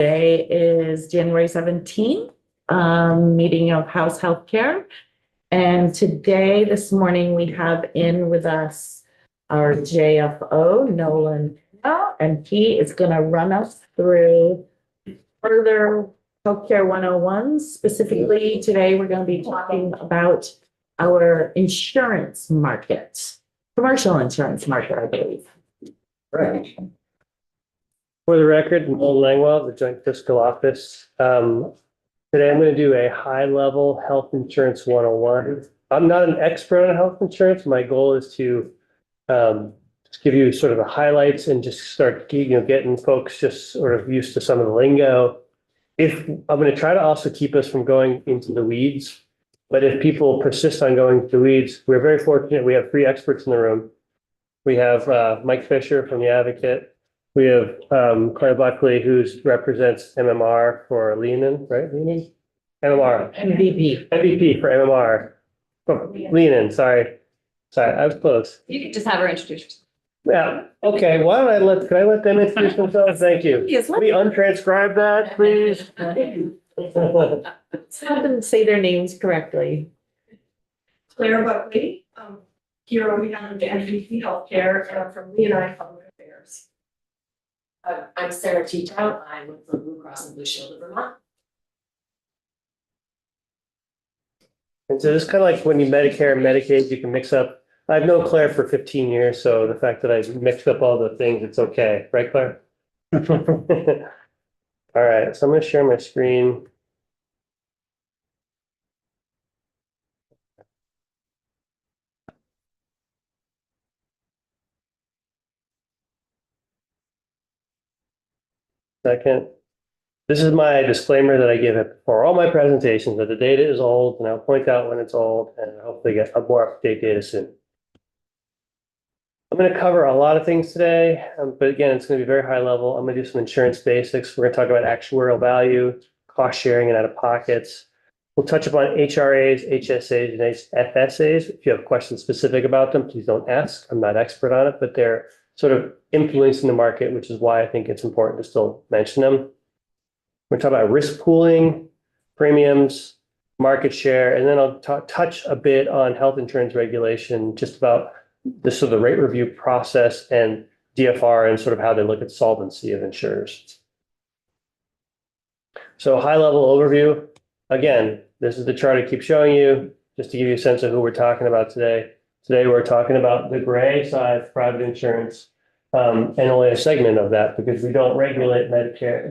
Today is January 17th, meeting of House Healthcare. And today, this morning, we have in with us our JFO, Nolan, and he is going to run us through further Healthcare 101. Specifically, today, we're going to be talking about our insurance market, commercial insurance market, I believe. Right. For the record, Nolan Langwell, the Joint Fiscal Office. Today I'm going to do a high-level health insurance 101. I'm not an expert on health insurance. My goal is to just give you sort of the highlights and just start getting folks just sort of used to some of the lingo. I'm going to try to also keep us from going into the weeds, but if people persist on going to the weeds, we're very fortunate. We have 3 experts in the room. We have Mike Fisher from the Advocate. We have Claire Buckley, who represents MMR for Leanan, right? Leanan? MMR. MVP for MMR. Oh, Leanan, sorry. I was close. You can just have her introduce herself. Yeah, okay, can I let them introduce themselves? Thank you. Yes, Can we untranscribe that, please? let's have them say their names correctly. Claire Buckley, here on behalf of the MVP Healthcare, and I'm from Leonine Public Affairs. I'm Sarah Teachout. I work for Blue Cross and Blue Shield of Vermont. And so this is kind of like when you Medicare and Medicaid, you can mix up. I've known Claire for 15 years, so the fact that I mixed up all the things, it's okay, right, Claire? All right, so I'm going to share my screen. Second. This is my disclaimer that I give for all my presentations, that the data is old, and I'll point out when it's old, and hopefully get a more up-to-date data soon. I'm going to cover a lot of things today, but again, it's going to be very high level. I'm going to do some insurance basics. We're going to talk about actuarial value, cost sharing, and out-of-pockets. We'll touch upon HRAs, HSAs, and FSAs. If you have questions specific about them, please don't ask. I'm not expert on it, but they're sort of influencing the market, which is why I think it's important to still mention them. We're going to talk about risk pooling, premiums, market share, and then I'll touch a bit on health insurance regulation, just about the sort of rate review process and DFR and sort of how they look at solvency of insurers. So high level overview. Again, this is the chart I keep showing you, just to give you a sense of who we're talking about today. Today, we're talking about the gray side, private insurance, and only a segment of that because we don't regulate Medicare,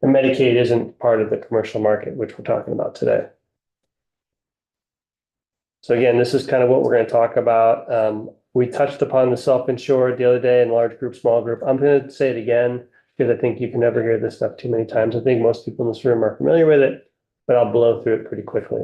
and Medicaid isn't part of the commercial market, which we're talking about today. So again, this is kind of what we're going to talk about. We touched upon the self-insured the other day in large group, small group. I'm going to say it again because I think you can never hear this stuff too many times. I think most people in this room are familiar with it, but I'll blow through it pretty quickly.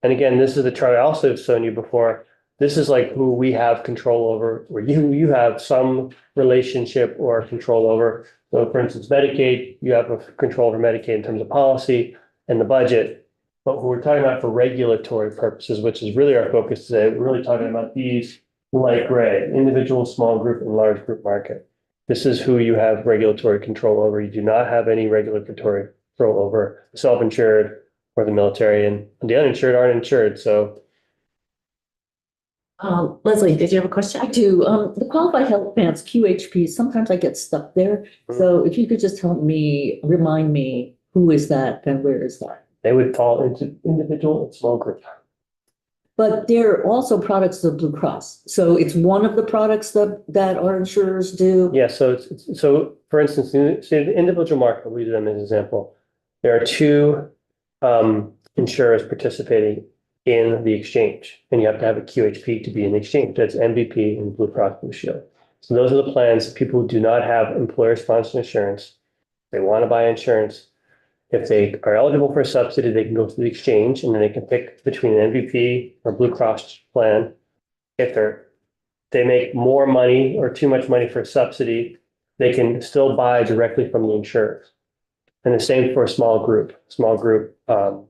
And again, this is the chart I also have shown you before. This is like who we have control over, or you have some relationship or control over. So for instance, Medicaid, you have a control over Medicaid in terms of policy and the budget. But what we're talking about for regulatory purposes, which is really our focus today, we're really talking about these light gray, individual, small group, and large group market. This is who you have regulatory control over. You do not have any regulatory control over the self-insured or the military, and the uninsured aren't insured. So, Leslie, did you have a question? I do. The qualified health plans, QHP, sometimes I get stuck there. So if you could just remind me, who is that and where is that? they would fall into individual and small group. But they're also products of Blue Cross. So it's one of the products that our insurers do. Yeah, so for instance, the individual market, I'll use them as an example. There are two insurers participating in the exchange, and you have to have a QHP to be in the exchange. That's MVP and Blue Cross Blue Shield. So those are the plans. People who do not have employer-sponsored insurance, they want to buy insurance. If they are eligible for a subsidy, they can go to the exchange and then they can pick between an MVP or Blue Cross plan. If they make more money or too much money for a subsidy, they can still buy directly from the insurers. And the same for a small group. Small group are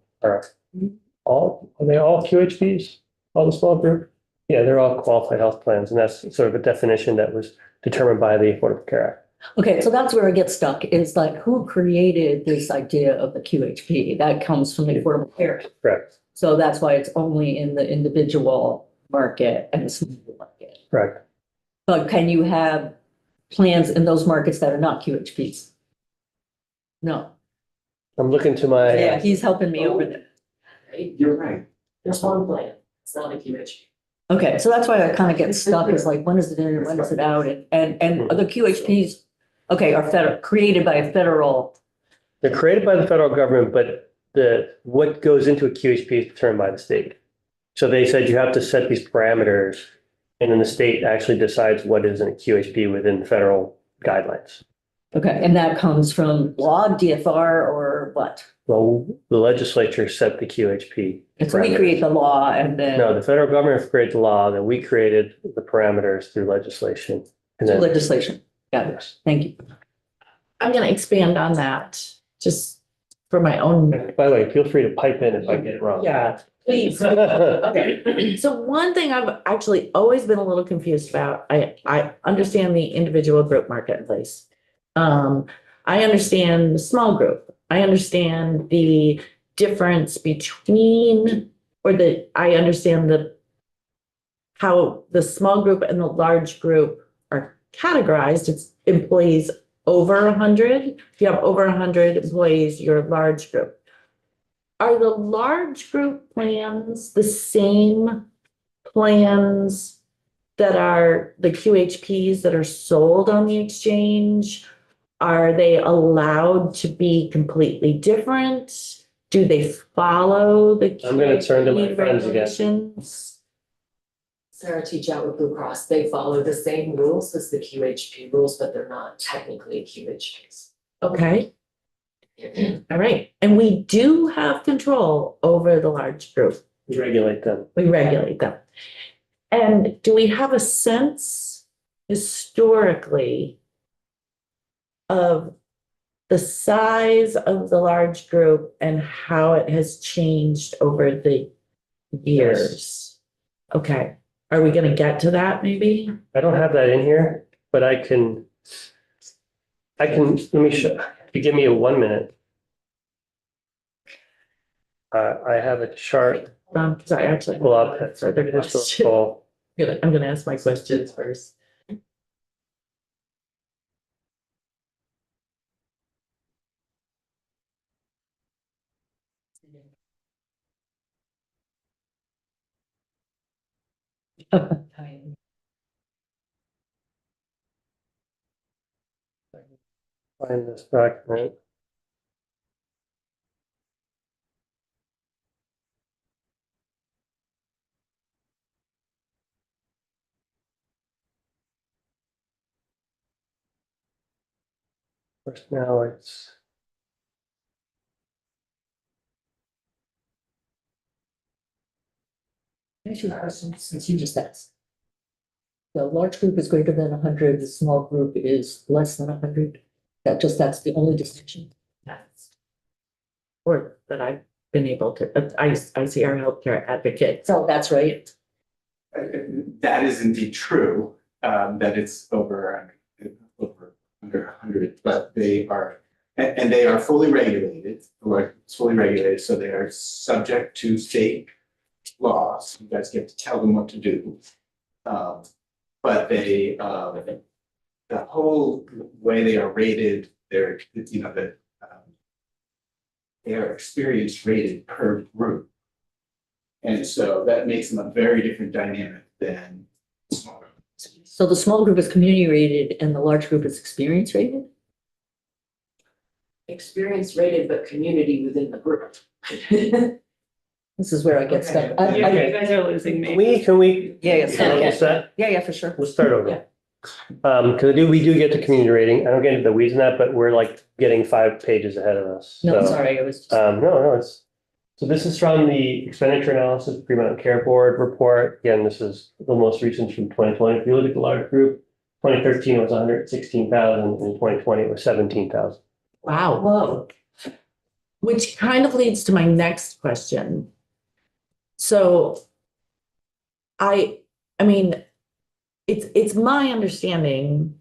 they all QHPs? All the small group? Yeah, they're all qualified health plans, and that's sort of a definition that was determined by the Affordable Care Act. Okay, so that's where I get stuck, is like, who created this idea of the QHP? That comes from the Affordable Care Act. Correct, So that's why it's only in the individual market and the small market. correct. But can you have plans in those markets that are not QHPs? No. I'm looking to my. Yeah, he's helping me over there. You're right. There's one plan. It's not a QHP. Okay, so that's why I kind of get stuck, is like, when is it in, when is it out? And the QHPs, okay, are federal, created by a federal. They're created by the federal government, but what goes into a QHP is determined by the state. So they said you have to set these parameters, and then the state actually decides what is in a QHP within federal guidelines. Okay, and that comes from law, DFR, or what? Well, the legislature set the QHP. And so we create the law and then No, the federal government created the law, then we created the parameters through legislation. And then, legislation. Got it. yes. Thank you. I'm gonna expand on that, just for my own. By the way, feel free to pipe in if I get it wrong. Yeah, please. Okay, so one thing I've actually always been a little confused about, I understand the individual group marketplace. I understand the small group. I understand the difference between, I understand how the small group and the large group are categorized. It's employees over 100. If you have over 100 employees, you're a large group. Are the large group plans the same plans that are the QHPs that are sold on the exchange? Are they allowed to be completely different? Do they follow the I'm gonna turn to my QHP friends again. regulations? Sarah teach out with Blue Cross. They follow the same rules as the QHP rules, but they're not technically QHPs. Okay, all right. And we do have control over the large group. We regulate them. We regulate them. And do we have a sense historically of the size of the large group and how it has changed over the years? Okay, are we gonna get to that maybe? I don't have that in here, but I can, let me show, if you give me 1 minute. I have a chart, Because I actually. pull up, Further question. historical. I'm gonna ask my questions first. Find this document. First now it's, Actually, question, since you just asked. The large group is greater than 100, the small group is less than 100. That's the only distinction. That's or that I've been able to, I see our healthcare advocate. So that's right. That is indeed true, that it's over under 100, but they are, and they are fully regulated, or it's fully regulated, so they are subject to state laws. You guys get to tell them what to do. But they, the whole way they are rated, they're, you know, they are experience rated per group. And so that makes them a very different dynamic than small groups. So the small group is community rated and the large group is experience rated? Experience rated, but community within the group. This is where I get stuck. Okay. I- guys are losing can we? Yeah, yeah, Start yeah. with that? Yeah, for sure. We'll start over. Because we do get to community rating. I don't get into the weeds in that, but we're like getting 5 pages ahead of us. No, So, sorry, I was. no, it's, so this is from the expenditure analysis Fremont Care Board report. Again, this is the most recent from 2020. If you look at the large group, 2013 was 116,000, and 2020 it was 17,000. Wow. Whoa. Which kind of leads to my next question. So I mean, it's my understanding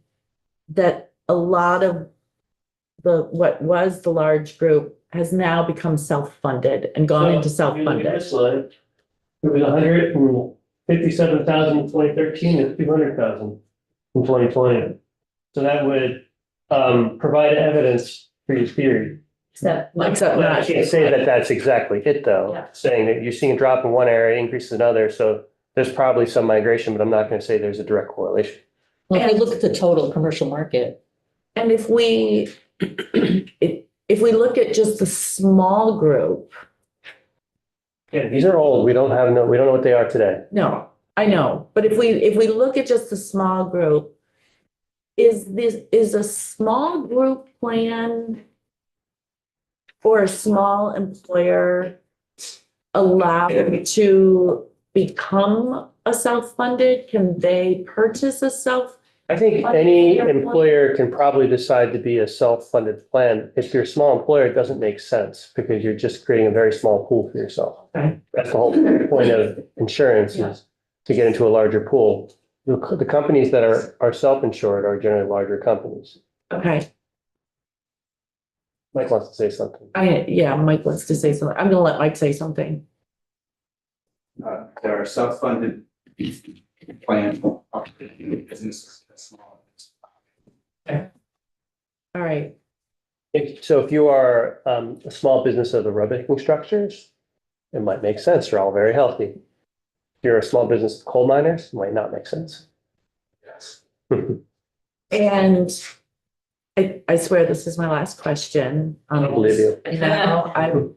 that a lot of what was the large group has now become self-funded and gone into So, if you look at self-funded. this line, it was 157,000 in 2013 and 200,000 in 2020. So that would provide evidence for your theory. Except Except But I not- can't say that that's exactly it, though, Yeah. saying that you're seeing a drop in one area, increase in another, so there's probably some migration, but I'm not gonna say there's a direct correlation. Well, if you look at the total commercial market, And if we, if we look at just the small group, Yeah, these are old, we don't know what they are today. no, I know, but if we look at just the small group, is a small group plan or a small employer allowed to become a self-funded? Can they purchase a self? I think any employer can probably decide to be a self-funded plan. If you're a small employer, it doesn't make sense because you're just creating a very small pool for yourself. Okay. That's the whole point of insurance is to get into a larger pool. The companies that are self-insured are generally larger companies. Okay, Mike wants to say something. yeah, Mike wants to say something. I'm gonna let Mike say something. There are self-funded plan businesses that's small. All right, So if you are a small business of aerobic structures, it might make sense. You're all very healthy. If you're a small business of coal miners, it might not make sense. Yes. and I swear this is my last question. I believe you. You know, I'm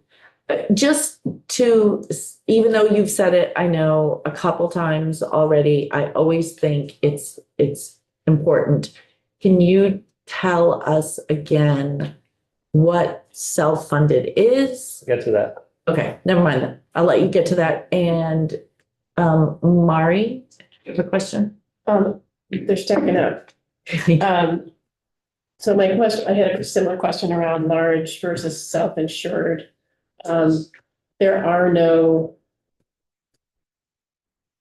just to, even though you've said it, I know a couple times already, I always think it's important. Can you tell us again what self-funded is? Get to that. Okay, never mind then. I'll let you get to that. And Mari, you have a question? They're stacking up. So my question, I had a similar question around large versus self-insured. There are no.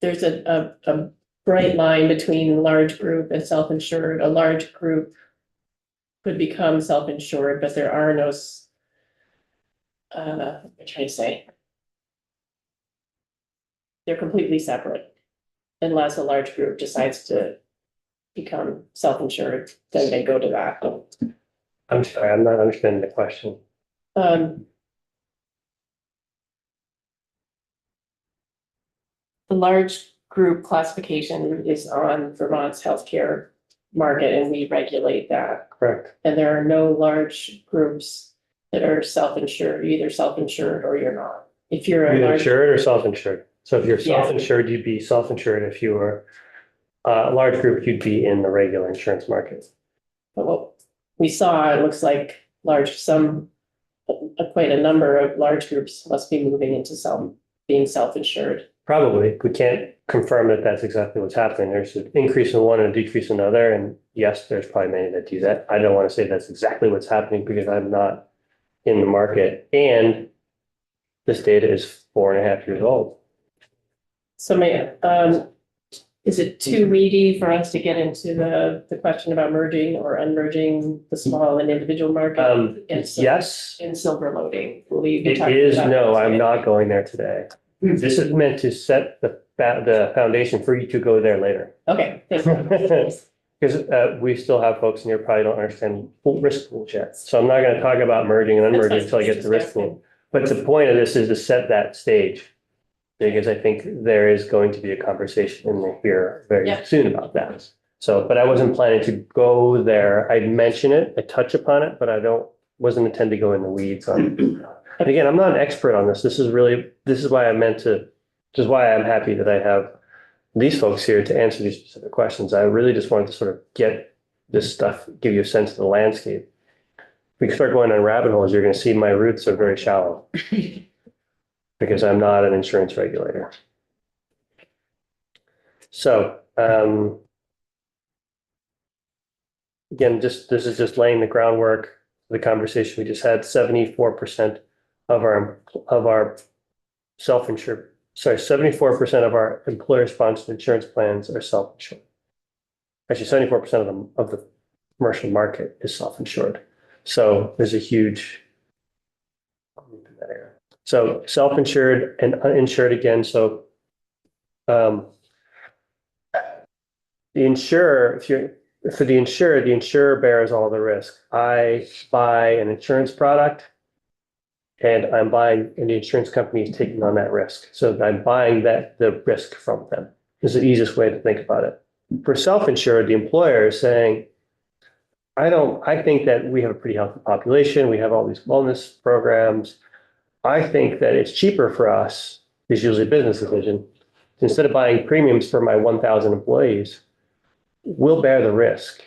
There's a bright line between large group and self-insured. A large group could become self-insured, but there are no. I'm trying to say. They're completely separate. Unless a large group decides to become self-insured, then they go to that. I'm sorry, I'm not understanding the question. The large group classification is on Vermont's healthcare market and we regulate that. Correct. And there are no large groups that are self-insured, you're either self-insured or you're not. If you're a Either large, insured or self-insured. So if you're Yeah. self-insured, you'd be self-insured. If you were a large group, you'd be in the regular insurance market. but what we saw, it looks like quite a number of large groups must be moving into being self-insured. Probably. We can't confirm that that's exactly what's happening. There's an increase in one and a decrease in another. And yes, there's probably many that do that. I don't want to say that's exactly what's happening because I'm not in the market. And this data is 4.5 years old. So is it too weedy for us to get into the question about merging or unmerging the small and individual market? Yes, In silver loading, will we be it talking is. about No, that I'm today? not going there today. This is meant to set the foundation for you to go there later. Okay, thank you. Because we still have folks in here probably don't understand risk pools yet. So I'm not going to talk about merging and unmerging until I get to risk pool. But the point of this is to set that stage. Because I think there is going to be a conversation in here very Yeah. soon about that. So, but I wasn't planning to go there. I'd mention it, I touch upon it, but wasn't intend to go in the weeds on. And again, I'm not an expert on this. This is why this is why I'm happy that I have these folks here to answer these specific questions. I really just wanted to sort of get this stuff, give you a sense of the landscape. If we start going on rabbit holes, you're going to see my roots are very shallow. Because I'm not an insurance regulator. So, again, this is just laying the groundwork, the conversation we just had, 74% of our self-insured, 74% of our employer-sponsored insurance plans are self-insured. Actually, 74% of the commercial market is self-insured. So there's a huge. So self-insured and uninsured again, so the insurer, for the insurer bears all the risk. I buy an insurance product and the insurance company is taking on that risk. So I'm buying the risk from them is the easiest way to think about it. For self-insured, the employer is saying, I think that we have a pretty healthy population. We have all these wellness programs. I think that it's cheaper for us, it's usually a business decision, instead of buying premiums for my 1,000 employees, we'll bear the risk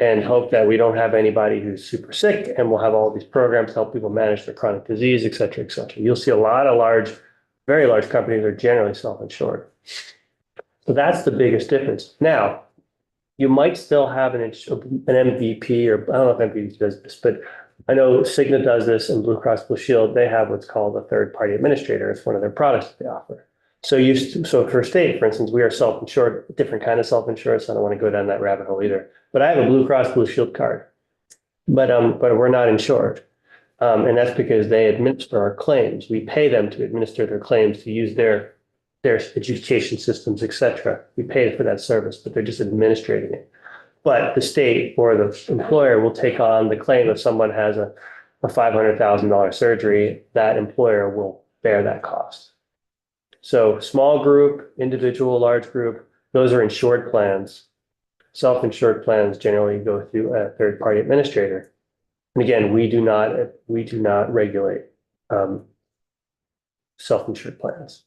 and hope that we don't have anybody who's super sick, and we'll have all these programs to help people manage their chronic disease, et cetera, et cetera. You'll see a lot of very large companies are generally self-insured. So that's the biggest difference. Now, you might still have an MVP, or I don't know if MVP does this, but I know Cigna does this, and Blue Cross Blue Shield, they have what's called a third-party administrator. It's one of their products that they offer. So for state, for instance, we are self-insured, different kind of self-insured, so I don't want to go down that rabbit hole either. But I have a Blue Cross Blue Shield card, but we're not insured. And that's because they administer our claims. We pay them to administer their claims, to use their education systems, et cetera. We pay for that service, but they're just administrating it. But the state or the employer will take on the claim if someone has a $500,000 surgery, that employer will bear that cost. So small group, individual, large group, those are insured plans. Self-insured plans generally go through a third-party administrator. And again, we do not regulate self-insured plans.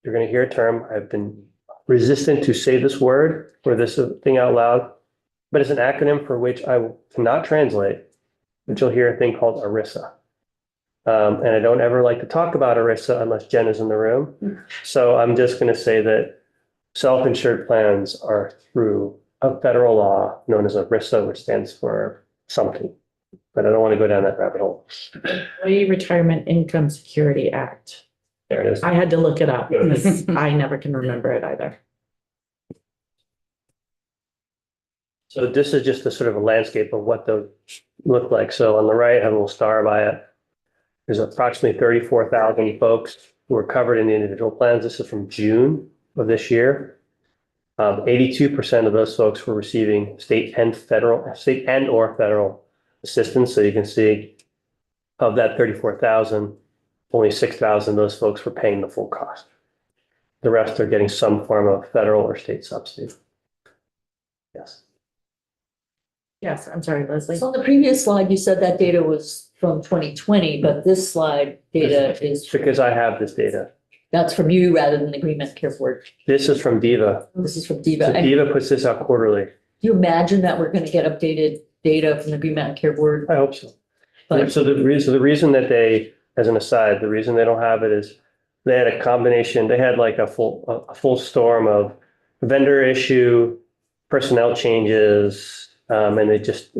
You're going to hear a term. I've been resistant to say this word or this thing out loud, but it's an acronym for which I cannot translate, but you'll hear a thing called ERISA. And I don't ever like to talk about ERISA unless Jen is in the room. So I'm just going to say that self-insured plans are through a federal law known as ERISA, which stands for something, but I don't want to go down that rabbit hole. Employee Retirement Income Security Act. There it is. I had to look it up because I never can remember it either. So this is just a sort of a landscape of what those look like. So on the right, I have a little star by it. There's approximately 34,000 folks who are covered in the individual plans. This is from June of this year. 82% of those folks were receiving state and or federal assistance. So you can see of that 34,000, only 6,000 of those folks were paying the full cost. The rest are getting some form of federal or state subsidy. Yes. Yes, I'm sorry, Leslie. So on the previous slide, you said that data was from 2020, but this slide data is, Because I have this data. that's from you rather than the Green Medicare Board. This is from DEVA. This is from So DEVA. And do DEVA puts this out quarterly. you imagine that we're going to get updated data from the Green Medicare Board? I hope so. But So the reason that they, as an aside, the reason they don't have it is they had a combination, they had like a full storm of vendor issue, personnel changes, and they just,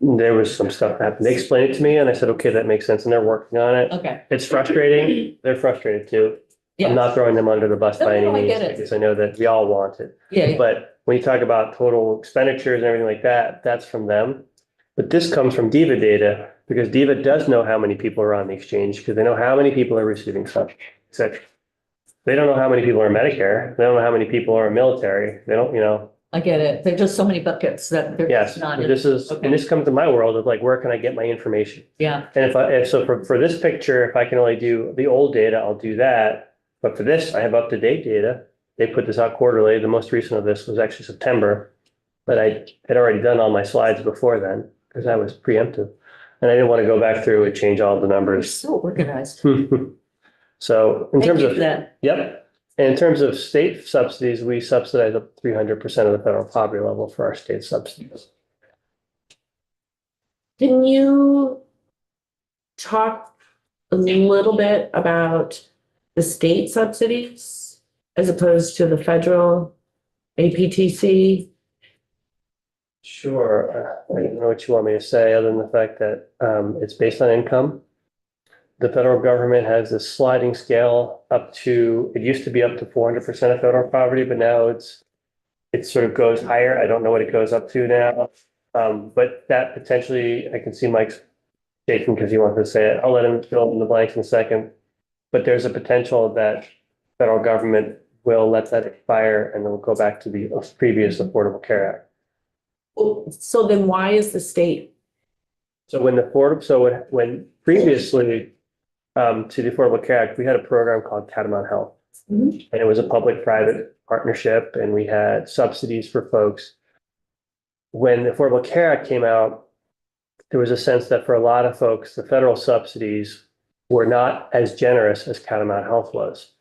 there was some stuff that happened. They explained it to me and I said, okay, that makes sense. And they're working on it. okay, It's frustrating. They're frustrated too. I'm yeah, not throwing them under the bus No, by any no, I means, get it. because I know that we all want it. yeah, But when you talk about total expenditures and everything like that, that's from them. But this comes from DEVA data, because DEVA does know how many people are on the exchange, because they know how many people are receiving stuff, et cetera. They don't know how many people are Medicare. They don't know how many people are military. They don't, I get it. There's just so many buckets that they're yes, just not in. this is, Okay. and this comes to my world of like, where can I get my information? Yeah, And so for this picture, if I can only do the old data, I'll do that. But for this, I have up-to-date data. They put this out quarterly. The most recent of this was actually September, but I had already done all my slides before then because I was preemptive. And I didn't want to go back through and change all the we're numbers. so organized. So in Thank terms you of, for that. yep. And in terms of state subsidies, we subsidize up 300% of the federal poverty level for our state subsidies. Can you talk a little bit about the state subsidies as opposed to the federal APTC? Sure. I don't know what you want me to say other than the fact that it's based on income. The federal government has this sliding scale up to, it used to be up to 400% of federal poverty, but now it's it sort of goes higher. I don't know what it goes up to now. But that potentially, I can see Mike's shaking because he wants to say it. I'll let him fill in the blanks in a second. But there's a potential that federal government will let that expire and then go back to the previous Affordable Care Act. So then why is the state, So when previously to the Affordable Care Act, we had a program called Catamount Health. Mhm. And it was a public-private partnership and we had subsidies for folks. When the Affordable Care Act came out, there was a sense that for a lot of folks, the federal subsidies were not as generous as Catamount Health was.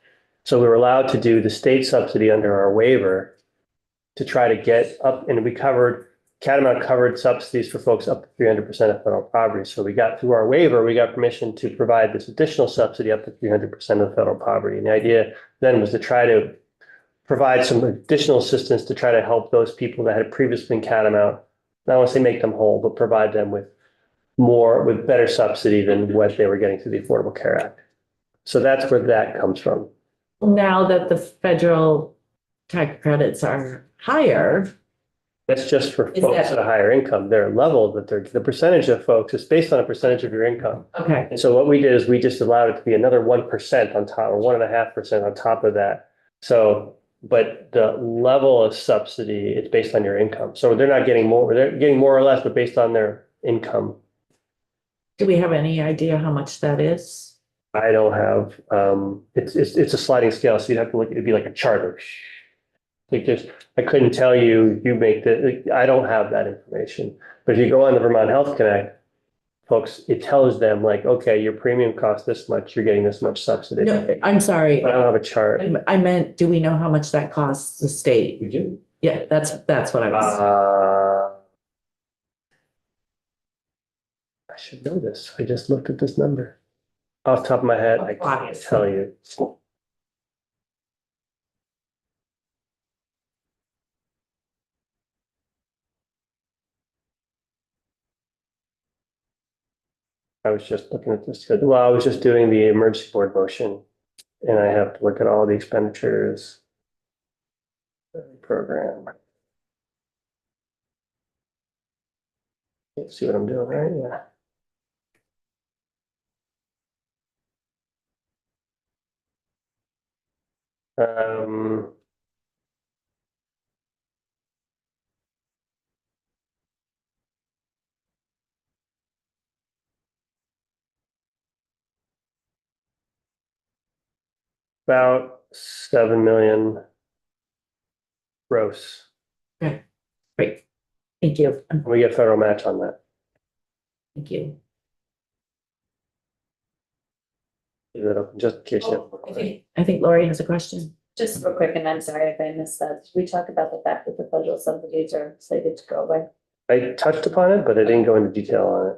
So we were allowed to do the state subsidy under our waiver to try to get up, and Catamount covered subsidies for folks up to 300% of federal poverty. So we got through our waiver, we got permission to provide this additional subsidy up to 300% of federal poverty. And the idea then was to try to provide some additional assistance to try to help those people that had previously been Catamount. Not want to say make them whole, but provide them with better subsidy than what they were getting through the Affordable Care Act. So that's where that comes from. now that the federal tax credits are higher? That's just for Is folks that- at a higher income. Their level that the percentage of folks is based on a percentage of your income. Okay, And so what we did is we just allowed it to be another 1% on top, or 1.5% on top of that. So, but the level of subsidy, it's based on your income. So they're not getting more, they're getting more or less, but based on their income. do we have any idea how much that is? I don't have, it's a sliding scale, so you'd have to look, it'd be like a charter. Like just, I couldn't tell you, you make I don't have that information. But if you go on the Vermont Health Connect, folks, it tells them like, okay, your premium costs this much, you're getting this much subsidy. No, I'm sorry. But I don't have a chart. I meant, do we know how much that costs the state? You do? Yeah, that's what I was, I should know this. I just looked at this number. Off the top of my head, I can't Obviously. tell you. I was just looking at this. Well, I was just doing the emergency board motion and I have to look at all the expenditures. Program. Let's see what I'm doing, right? Yeah. About 7 million gross. great. Thank you, We get federal match on that. thank you. Leave that open just in case. I think Lori has a question. Just real quick, and I'm sorry if I missed that, we talked about the fact that the federal subsidies are slated to go away. I touched upon it, but I didn't go into detail on it.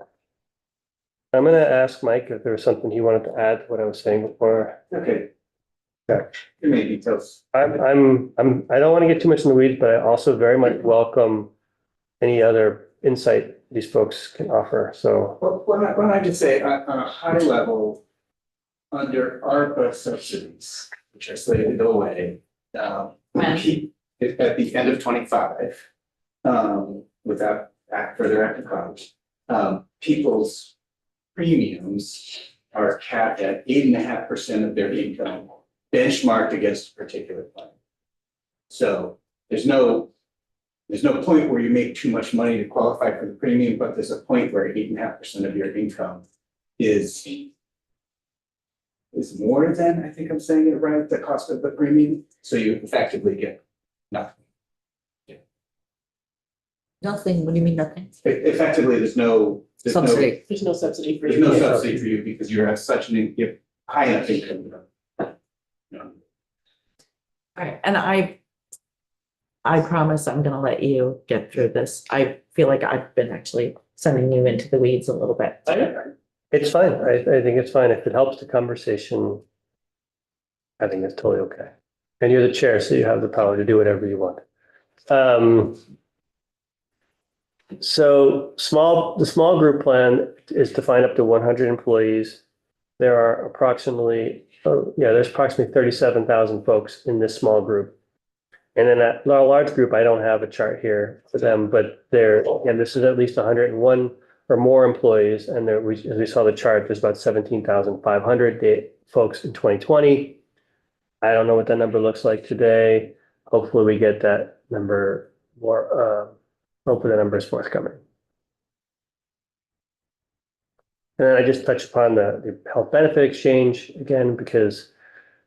I'm gonna ask Mike if there was something he wanted to add to what I was saying before. Okay. Yeah. Give me details. I don't want to get too much in the weeds, but I also very much welcome any other insight these folks can offer. So Well, why don't I just say, on a high level, under ARPA subsidies, which are slated to go away, When? at the end of 25, without further active college, people's premiums are capped at 8.5% of their income, benchmarked against a particular plan. So there's no point where you make too much money to qualify for the premium, but there's a point where 8.5% of your income is more than, I think I'm saying it right, the cost of the premium, so you effectively get nothing. Nothing, what do you mean nothing? Effectively, there's no Subsidy. There's no subsidy for there's you. no subsidy for you because you're at such an high enough income. All right, and I promise I'm gonna let you get through this. I feel like I've been actually sending you into the weeds a little bit. it's fine. I think it's fine. If it helps the conversation, I think it's totally okay. And you're the chair, so you have the power to do whatever you want. So the small group plan is defined up to 100 employees. There are approximately, there's approximately 37,000 folks in this small group. And then at our large group, I don't have a chart here for them, but there, and this is at least 101 or more employees. And there, as we saw the chart, there's about 17,500 folks in 2020. I don't know what that number looks like today. Hopefully we get that number more, hopefully the number is forthcoming. And then I just touched upon the health benefit exchange again, because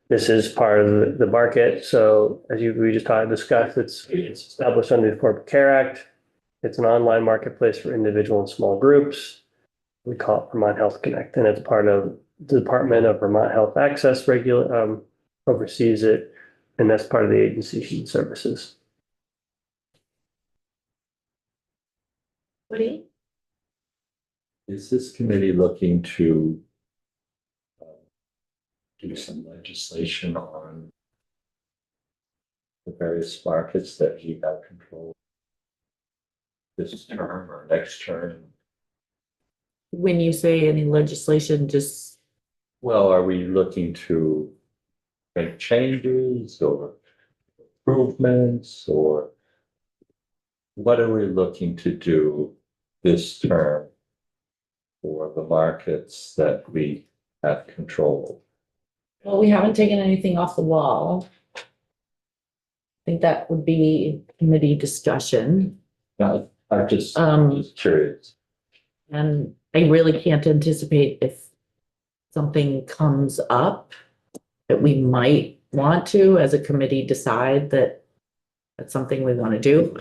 this is part of the market. So as we just discussed, it's established under the Affordable Care Act. It's an online marketplace for individual and small groups. We call it Vermont Health Connect, and it's part of the Department of Vermont Health Access oversees it, and that's part of the agency services. Woody? Is this committee looking to do some legislation on the various markets that you have control this term or next term? When you say any legislation, just, Well, are we looking to make changes or improvements, or what are we looking to do this term for the markets that we have control? well, we haven't taken anything off the wall. I think that would be committee discussion. Now, I'm just curious. And I really can't anticipate if something comes up that we might want to, as a committee, decide that that's something we want to do.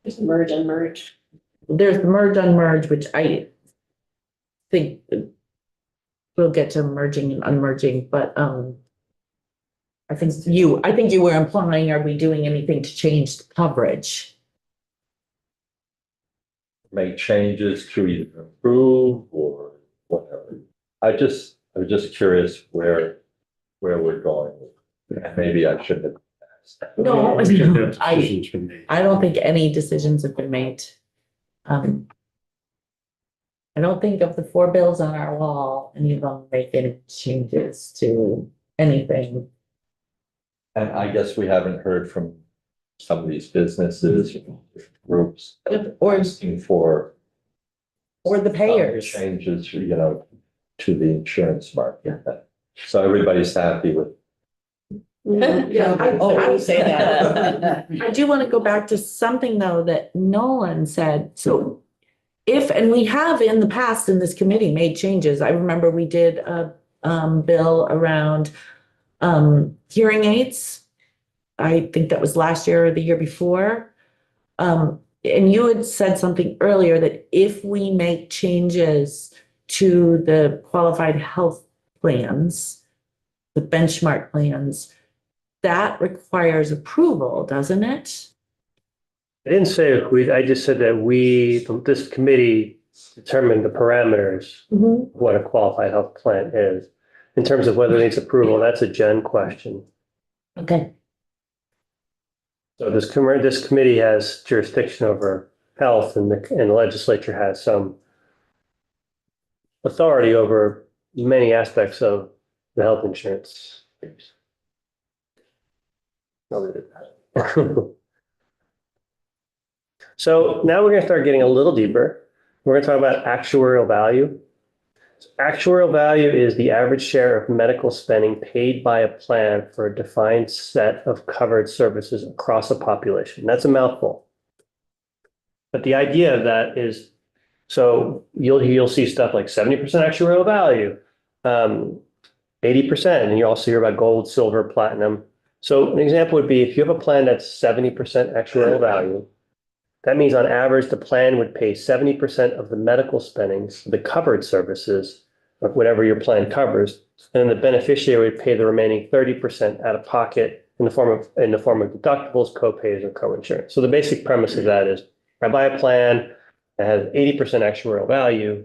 Just merge and merge. There's the merge unmerge, which I think we'll get to merging and unmerging, but I think you were implying, are we doing anything to change the coverage? Make changes to either improve or whatever. I was just curious where we're going. Maybe I shouldn't have asked. No, Decisions I been made. don't think any decisions have been made. I don't think of the 4 bills on our wall, any of them make any changes to anything. And I guess we haven't heard from some of these businesses, different groups Or asking for the payers. changes, to the insurance market. So everybody's happy with. Yeah, I say that. I do want to go back to something though that Nolan said. So if, and we have in the past in this committee made changes. I remember we did a bill around hearing aids. I think that was last year or the year before. And you had said something earlier that if we make changes to the qualified health plans, the benchmark plans, that requires approval, doesn't it? I didn't say if I just said that this committee determined the parameters of what a qualified health plan is. In terms of whether it needs approval, that's a Jen question. Okay. So this committee has jurisdiction over health, and the legislature has some authority over many aspects of the health insurance. So now we're going to start getting a little deeper. We're going to talk about actuarial value. So actuarial value is the average share of medical spending paid by a plan for a defined set of covered services across a population. That's a mouthful. But the idea of that is, so you'll see stuff like 70% actuarial value, 80%, and you also hear about gold, silver, platinum. So an example would be if you have a plan that's 70% actuarial value, that means on average, the plan would pay 70% of the medical spendings, the covered services of whatever your plan covers, and the beneficiary would pay the remaining 30% out of pocket in the form of deductibles, co-pays, or co-insurance. So the basic premise of that is, if I buy a plan that has 80% actuarial value,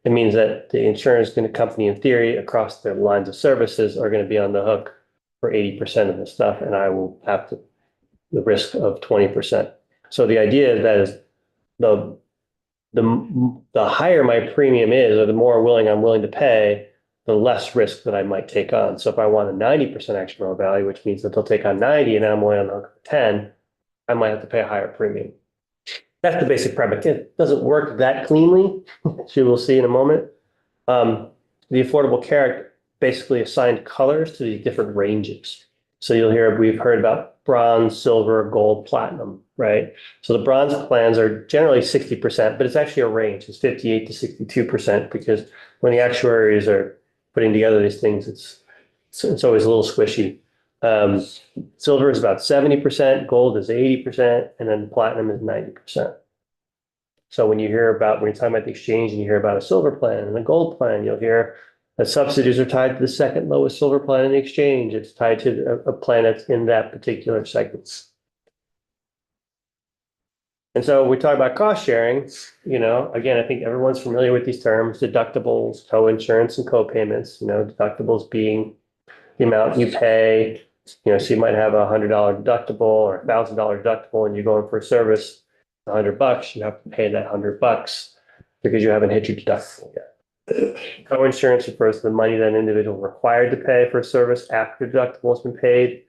it means that the insurance company, in theory, across their lines of services, are going to be on the hook for 80% of the stuff, and I will have the risk of 20%. So the idea is the higher my premium is, or the more I'm willing to pay, the less risk that I might take on. So if I want a 90% actuarial value, which means that they'll take on 90 and I'm only on the hook for 10, I might have to pay a higher premium. That's the basic premise. It doesn't work that cleanly, as you will see in a moment. The Affordable Care Act basically assigned colors to these different ranges. So we've heard about bronze, silver, gold, platinum, right? So the bronze plans are generally 60%, but it's actually a range. It's 58 to 62% because when the actuaries are putting together these things, it's always a little squishy. Silver is about 70%, gold is 80%, and then platinum is 90%. So when you're talking about the exchange and you hear about a silver plan and a gold plan, you'll hear that subsidies are tied to the second lowest silver plan in the exchange. It's tied to a plan that's in that particular segment. And so we talk about cost sharing, again, I think everyone's familiar with these terms, deductibles, co-insurance, and co-payments, deductibles being the amount you pay, so you might have $100 deductible or $1,000 deductible and you're going for a service, $100, you have to pay that $100 because you haven't hit your deductible yet. Co-insurance refers to the money that an individual is required to pay for a service after the deductible has been paid.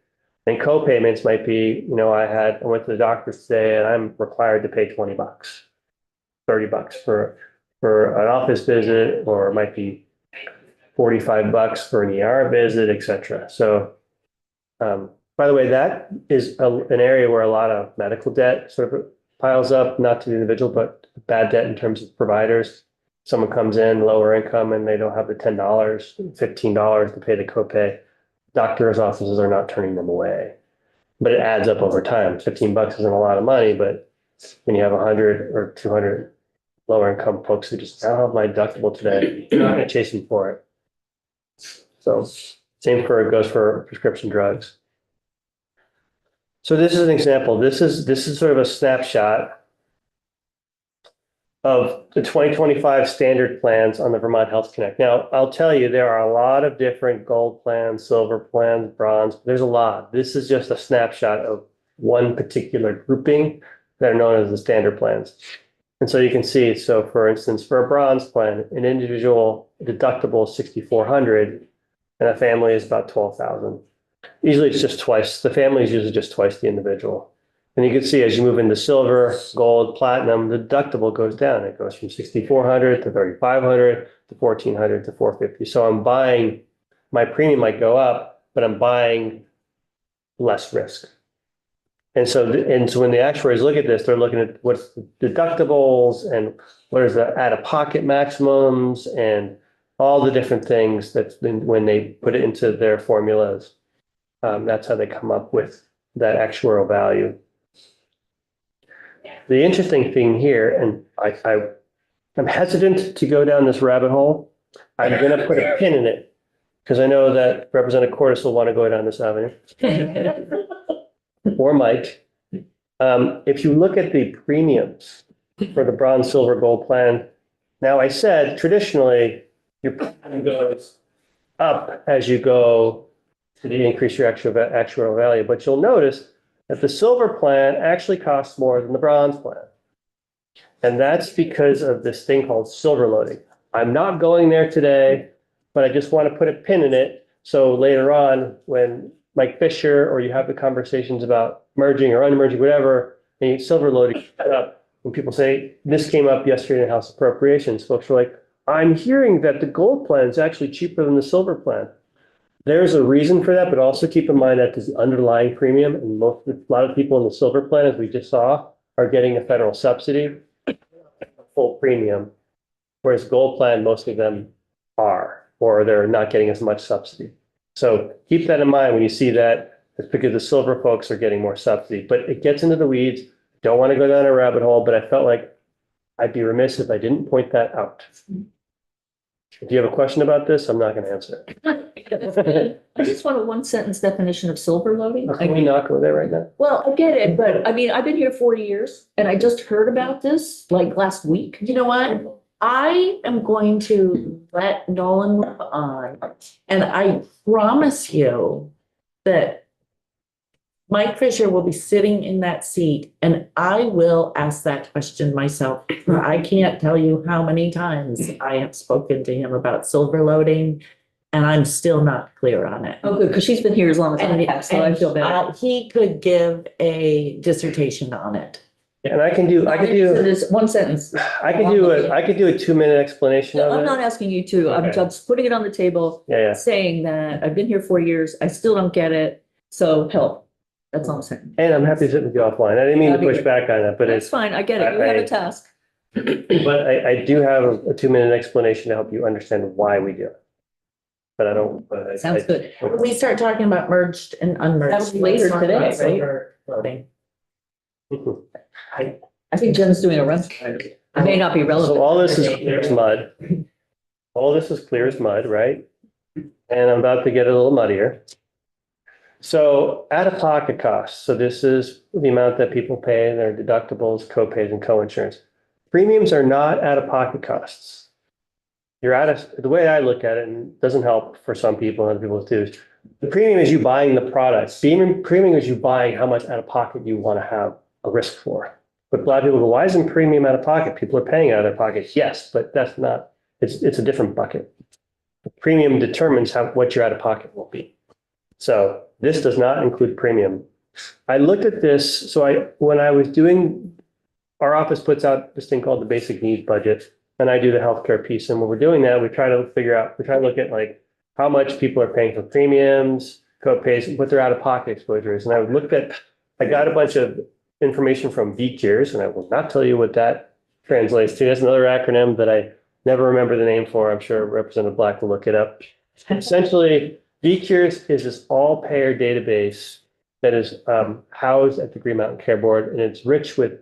And co-payments might be, I went to the doctor's today and I'm required to pay $20, $30 for an office visit, or it might be $45 for an ER visit, etc. So, by the way, that is an area where a lot of medical debt sort of piles up, not to the individual, but bad debt in terms of providers. Someone comes in lower income and they don't have the $10, $15 to pay the copay. Doctors' offices are not turning them away, but it adds up over time. $15 isn't a lot of money, but when you have 100 or 200 lower income folks who just, I don't have my deductible today, you're not going to chase them for it. So goes for prescription drugs. So this is an example. This is sort of a snapshot of the 2025 standard plans on the Vermont Health Connect. Now, I'll tell you, there are a lot of different gold plans, silver plans, bronze. There's a lot. This is just a snapshot of one particular grouping that are known as the standard plans. And so you can see, so for instance, for a bronze plan, an individual deductible is $6,400 and a family is about $12,000. Usually it's just twice. The family is usually just twice the individual. And you can see as you move into silver, gold, platinum, the deductible goes down. It goes from $6,400 to $3,500 to $1,400 to $450. So my premium might go up, but I'm buying less risk. And so when the actuaries look at this, they're looking at what's the deductibles and what is the out-of-pocket maximums and all the different things when they put it into their formulas. That's how they come up with that actuarial value. The interesting thing here, and I'm hesitant to go down this rabbit hole. I'm going to put a pin in it because I know that Representative Cordes will want to go down this avenue. Or Mike. If you look at the premiums for the bronze, silver, gold plan, now I said traditionally your premium goes up as you go to increase your actuarial value, but you'll notice that the silver plan actually costs more than the bronze plan. And that's because of this thing called silver loading. I'm not going there today, but I just want to put a pin in it. So later on, when Mike Fisher or you have the conversations about merging or unmerging, whatever, and you silver loading up, when people say, this came up yesterday in House Appropriations, folks are like, I'm hearing that the gold plan is actually cheaper than the silver plan. There's a reason for that, but also keep in mind that is the underlying premium, and a lot of people in the silver plan, as we just saw, are getting a federal subsidy, full premium, whereas gold plan, most of them are, or they're not getting as much subsidy. So keep that in mind when you see that. It's because the silver folks are getting more subsidy, but it gets into the weeds. Don't want to go down a rabbit hole, but I felt like I'd be remiss if I didn't point that out. If you have a question about this, I'm not going to answer it. I just want a one-sentence definition of silver loading. Can we not go there right now? Well, I get it, but I mean, I've been here 40 years and I just heard about this like last week. You know what? I am going to let Nolan move on, and I promise you that Mike Fisher will be sitting in that seat, and I will ask that question myself. I can't tell you how many times I have spoken to him about silver loading and I'm still not clear on it. Oh, good, because she's been here as long as I have, so I feel better. He could give a dissertation on it. And I can do This one sentence. I could do a 2-minute explanation No, of I'm it. not asking you to, I'm Okay. just putting it on the table, Yeah, saying that I've been here 4 years, I still don't get it, so help. That's all I'm saying. and I'm happy to sit with you offline. I didn't mean to That'd be push back on that, but That's it's, fine, I get it, you have I- a task. but I do have a 2-minute explanation to help you understand why we do it. But I don't, but I. Sounds good. When we start talking about merged and unmerged. That'll be later let's talk today, about right? silver loading. I think Jen's doing a run. It may not be relevant. So all this is clear as mud. All this is clear as mud, right? And I'm about to get a little muddier. So out-of-pocket costs. So this is the amount that people pay, their deductibles, co-pays, and co-insurance. Premiums are not out-of-pocket costs. The way I look at it, and it doesn't help for some people and other people too, is the premium is you buying the product. Premium is you buying how much out-of-pocket you want to have a risk for. But a lot of people go, why isn't premium out of pocket? People are paying out of their pocket. Yes, but that's not, it's a different bucket. The premium determines what your out of pocket will be. So this does not include premium. I looked at this, when I was doing, our office puts out this thing called the basic needs budget, and I do the healthcare piece. And when we're doing that, we try to look at like how much people are paying for premiums, co-pays, what their out of pocket exposure is. And I got a bunch of information from VCures, and I will not tell you what that translates to. That's another acronym that I never remember the name for. I'm sure Representative Black will look it up. Essentially, VCures is this all-payer database that is housed at the Green Mountain Care Board, and it's rich with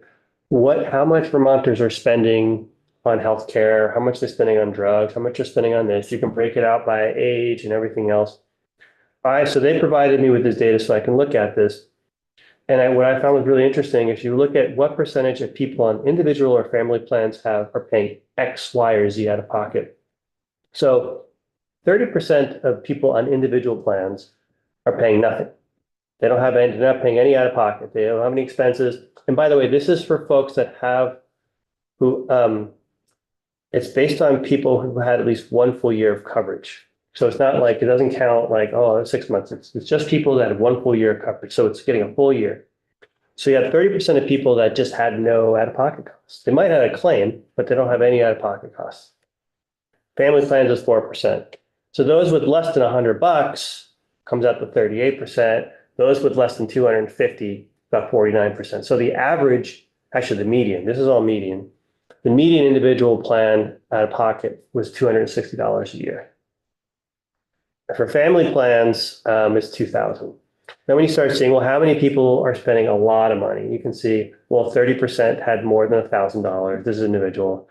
how much Vermonters are spending on healthcare, how much they're spending on drugs, how much they're spending on this. You can break it out by age and everything else. So they provided me with this data so I can look at this. And what I found was really interesting, if you look at what percentage of people on individual or family plans are paying X, Y, or Z out of pocket. So 30% of people on individual plans are paying nothing. They're not paying any out of pocket. They don't have any expenses. And by the way, this is for folks that it's based on people who had at least one full year of coverage. So it's not like, it doesn't count like, 6 months. It's just people that have one full year of coverage. So it's getting a full year. So you have 30% of people that just had no out-of-pocket costs. They might have a claim, but they don't have any out-of-pocket costs. Family plans is 4%. So those with less than $100 comes out to 38%. Those with less than 250, about 49%. So the average, actually the median, this is all median. The median individual plan out of pocket was $260 a year. For family plans, it's $2,000. Then when you start seeing, well, how many people are spending a lot of money? You can see, well, 30% had more than $1,000. This is individual.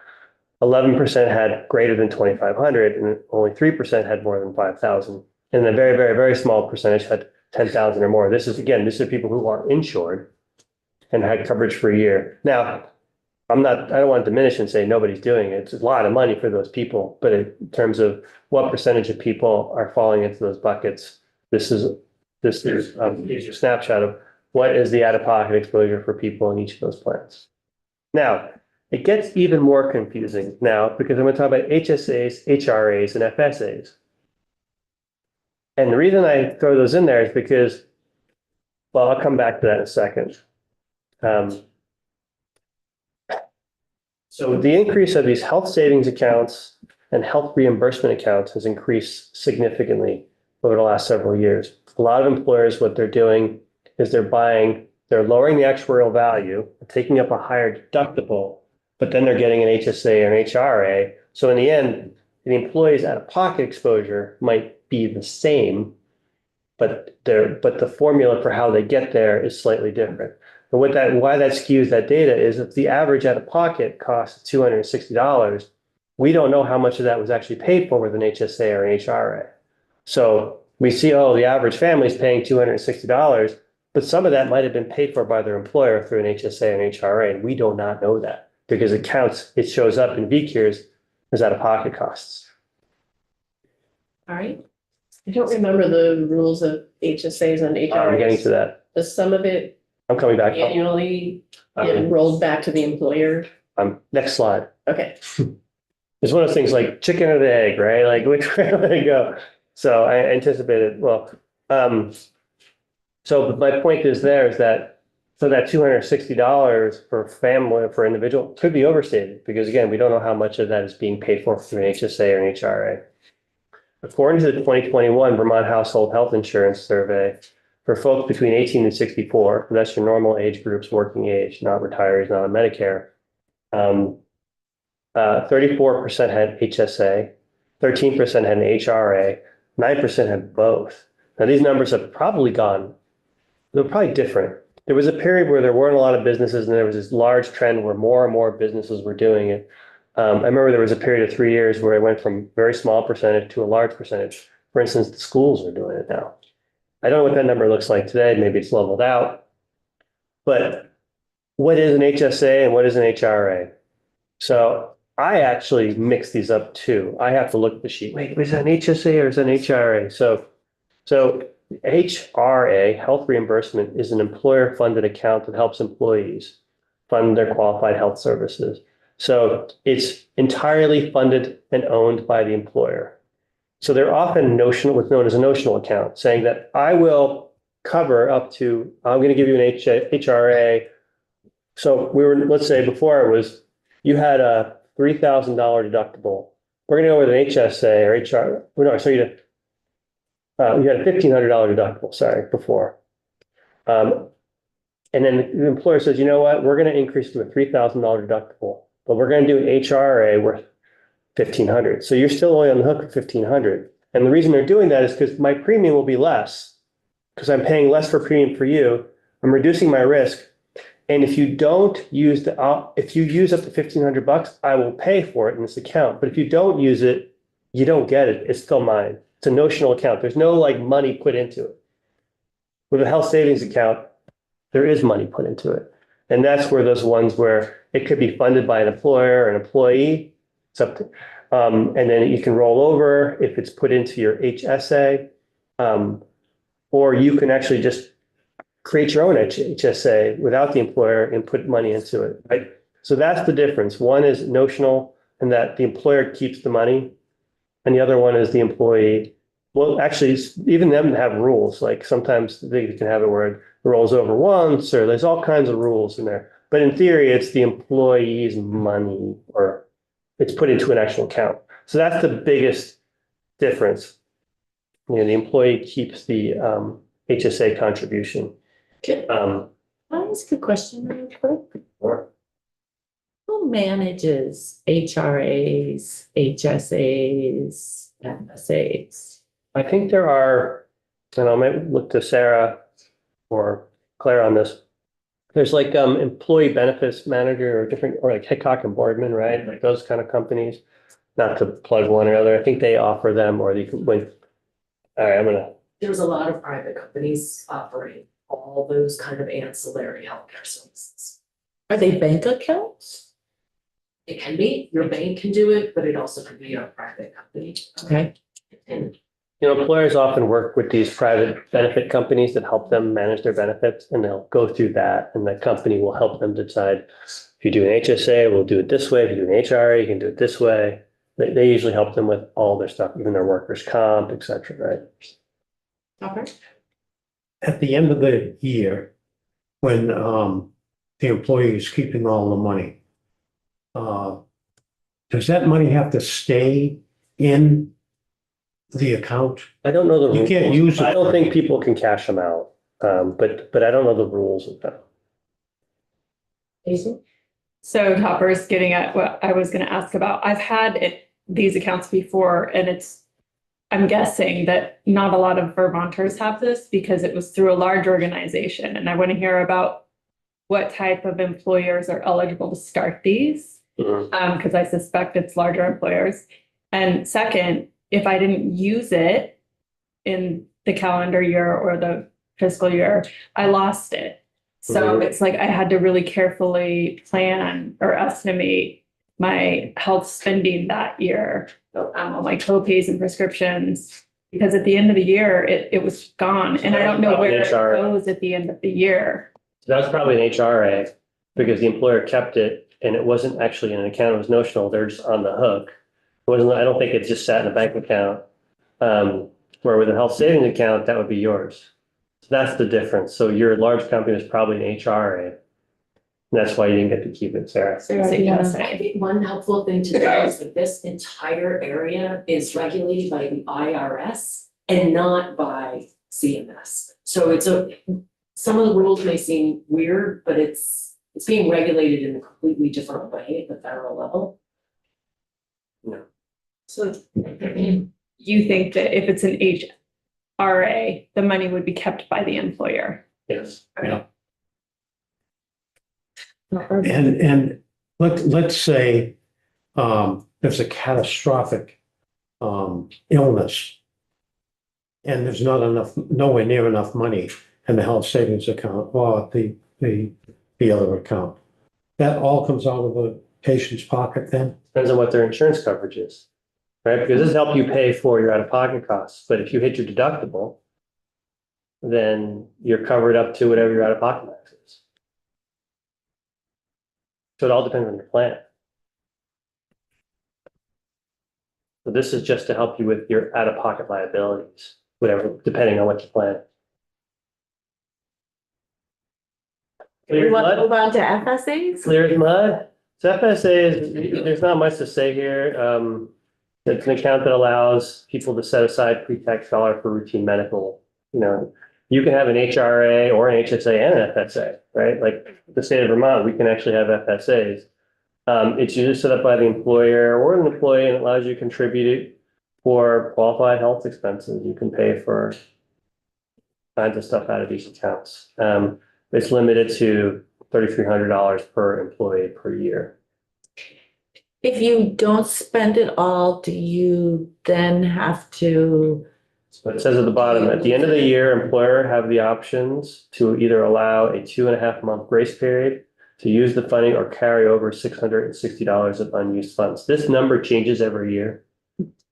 11% had greater than 2,500, and only 3% had more than 5,000. And a very, very, very small percentage had 10,000 or more. This is people who are insured and had coverage for a year. Now, I don't want to diminish and say nobody's doing it. It's a lot of money for those people, but in terms of what percentage of people are falling into those buckets, this is a snapshot of what is the out-of-pocket exposure for people in each of those plans. Now, it gets even more confusing now because I'm going to talk about HSAs, HRAs, and FSAs. And the reason I throw those in there is because, well, I'll come back to that in a second. So the increase of these health savings accounts and health reimbursement accounts has increased significantly over the last several years. A lot of employers, what they're doing is they're lowering the actuarial value, taking up a higher deductible, but then they're getting an HSA or an HRA. So in the end, the employee's out-of-pocket exposure might be the same, but the formula for how they get there is slightly different. And why that skews that data is if the average out-of-pocket costs $260, we don't know how much of that was actually paid for with an HSA or an HRA. So we see, the average family is paying $260, but some of that might have been paid for by their employer through an HSA and HRA, and we do not know that because it shows up in VCures as out-of-pocket costs. All right. I don't remember the rules of HSAs and I'm getting HRAs. to that. Does some of it I'm coming back. annually get rolled back to the employer? Next slide. Okay. It's one of those things like chicken or the egg, right? Like which way do they go? So I anticipated, well, so but my point is there is that, so that $260 per family, for individual could be overstated because again, we don't know how much of that is being paid for through an HSA or an HRA. According to the 2021 Vermont Household Health Insurance Survey, for folks between 18 and 64, that's your normal age groups, working age, not retirees, not on Medicare. 34% had HSA, 13% had an HRA, 9% had both. Now, these numbers have probably gone, they're probably different. There was a period where there weren't a lot of businesses and there was this large trend where more and more businesses were doing it. I remember there was a period of 3 years where it went from very small percentage to a large percentage. For instance, the schools are doing it now. I don't know what that number looks like today. Maybe it's leveled out. But what is an HSA and what is an HRA? So I actually mix these up too. I have to look at the sheet. Wait, is that an HSA or is that an HRA? So HRA, health reimbursement, is an employer-funded account that helps employees fund their qualified health services. So it's entirely funded and owned by the employer. So they're often notional, what's known as a notional account, saying that I will cover up to, I'm going to give you an HRA. So let's say before it was, you had a $3,000 deductible. We're going to go with an HSA or HR. No, so you had a $1,500 deductible, sorry, before. And then the employer says, you know what, we're going to increase to a $3,000 deductible, but we're going to do an HRA worth $1,500. So you're still only on the hook for $1,500. And the reason they're doing that is because my premium will be less because I'm paying less for premium for you. I'm reducing my risk. And if you don't use if you use up to $1,500, I will pay for it in this account. But if you don't use it, you don't get it. It's still mine. It's a notional account. There's no like money put into it. With a health savings account, there is money put into it. And that's where those ones where it could be funded by an employer or an employee. It's up to, and then you can roll over if it's put into your HSA, or you can actually just create your own HSA without the employer and put money into it, right? So that's the difference. One is notional and that the employer keeps the money, and the other one is the employee. Well, actually, even them have rules. Like sometimes they can have it where it rolls over once, or there's all kinds of rules in there. But in theory, it's the employee's money, or it's put into an actual account. So that's the biggest difference. You know, the employee keeps the HSA contribution. Can I ask a question real quick? Who manages HRAs, HSAs, FSAs? I think there are, and I might look to Sarah or Claire on this. There's like employee benefits manager or different, or like Hickok and Boardman, right? Like those kind of companies. Not to plug one or other. I think they offer them, or you can wait. All right, There's a lot of private companies offering all those kind of ancillary healthcare services. Are they bank accounts? It can be, your bank can do it, but it also could be a private company. Okay. And employers often work with these private benefit companies that help them manage their benefits, and they'll go through that, and the company will help them decide if you do an HSA, we'll do it this way. If you do an HRA, you can do it this way. They usually help them with all their stuff, even their workers' comp, et cetera, right? Okay. At the end of the year, when the employee is keeping all the money, does that money have to stay in the account? I don't know the rules. You can't use it. I don't think people can cash them out, but I don't know the rules of that. Easy. So Topper's getting at what I was going to ask about. I've had these accounts before, and I'm guessing that not a lot of Vermonters have this because it was through a large organization. And I want to hear about what type of employers are eligible to start these, because I suspect it's larger employers. And second, if I didn't use it in the calendar year or the fiscal year, I lost it. So it's like I had to really carefully plan or estimate my health spending that year, on my co-pays and prescriptions, because at the end of the year, it was gone. And I don't know where it goes at the end of the year. So that's probably an HRA because the employer kept it and it wasn't actually in an account, it was notional. They're just on the hook. It wasn't, I don't think it just sat in a bank account. Where with a health savings account, that would be yours. So that's the difference. So your large company is probably an HRA. And that's why you didn't get to keep it, Sarah. Sarah, do you wanna- I think one helpful thing to know is that this entire area is regulated by the IRS and not by CMS. So some of the rules may seem weird, but it's being regulated in a completely different way at the federal level. So you think that if it's an HRA, the money would be kept by the employer? Yes. And let's say, there's a catastrophic, illness. And there's not enough, nowhere near enough money in the health savings account or the other account. That all comes out of the patient's pocket then? Depends on what their insurance coverage is, right? Because this helps you pay for your out-of-pocket costs, but if you hit your deductible, then you're covered up to whatever your out-of-pocket max is. So it all depends on your plan. So this is just to help you with your out-of-pocket liabilities, whatever, depending on what you plan. We Clear want to mud? move on to FSAs? Clear as mud. So FSA is, there's not much to say here. It's an account that allows people to set aside pre-tax dollar for routine medical. You can have an HRA or an HSA and an FSA, right? Like the state of Vermont, we can actually have FSAs. It's usually set up by the employer or an employee, and it allows you to contribute for qualified health expenses. You can pay for kinds of stuff out of these accounts. It's limited to $3,300 per employee per year. If you don't spend it all, do you then have to? But it says at the bottom, at the end of the year, employer have the options to either allow a 2.5-month grace period to use the funding or carry over $660 of unused funds. This number changes every year.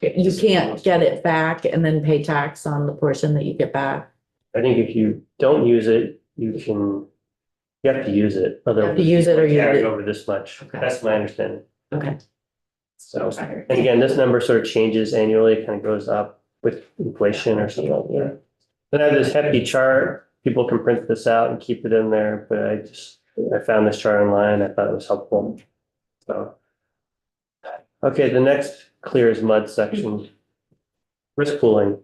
You can't get it back and then pay tax on the portion that you get back. I think if you don't use it, you have to use it. You have to use it or use Carry it. over this much. Okay. That's my understanding. Okay. So, and again, this number sort of changes annually, kind of goes up with inflation or something like that. Then I have this hefty chart. People can print this out and keep it in there, but I found this chart online. I thought it was helpful. So, okay, the next clear as mud section, risk pooling.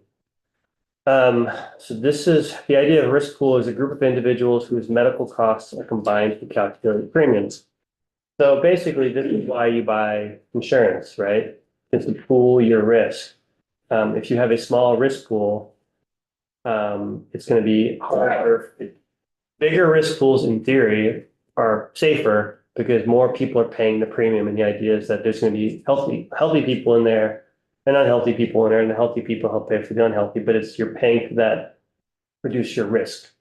So this is the idea of risk pool is a group of individuals whose medical costs are combined to calculate premiums. So basically, this is why you buy insurance, right? It's to pool your risk. If you have a small risk pool, it's going to be harder. Bigger risk pools, in theory, are safer because more people are paying the premium. And the idea is that there's going to be healthy people in there and unhealthy people in there, and the healthy people help pay for the unhealthy. But it's you're paying for that, reduce your risk,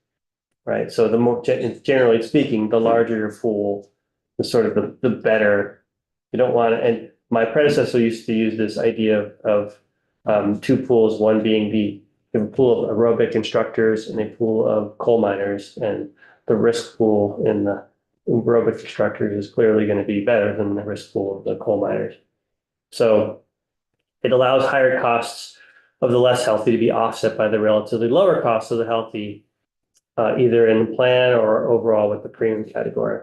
right? So the more generally speaking, the larger your pool, the sort of the better. You don't want to. And my predecessor used to use this idea of two pools, one being a pool of aerobic instructors and a pool of coal miners, and the risk pool in the aerobic instructors is clearly going to be better than the risk pool of the coal miners. So it allows higher costs of the less healthy to be offset by the relatively lower costs of the healthy, either in the plan or overall with the premium category.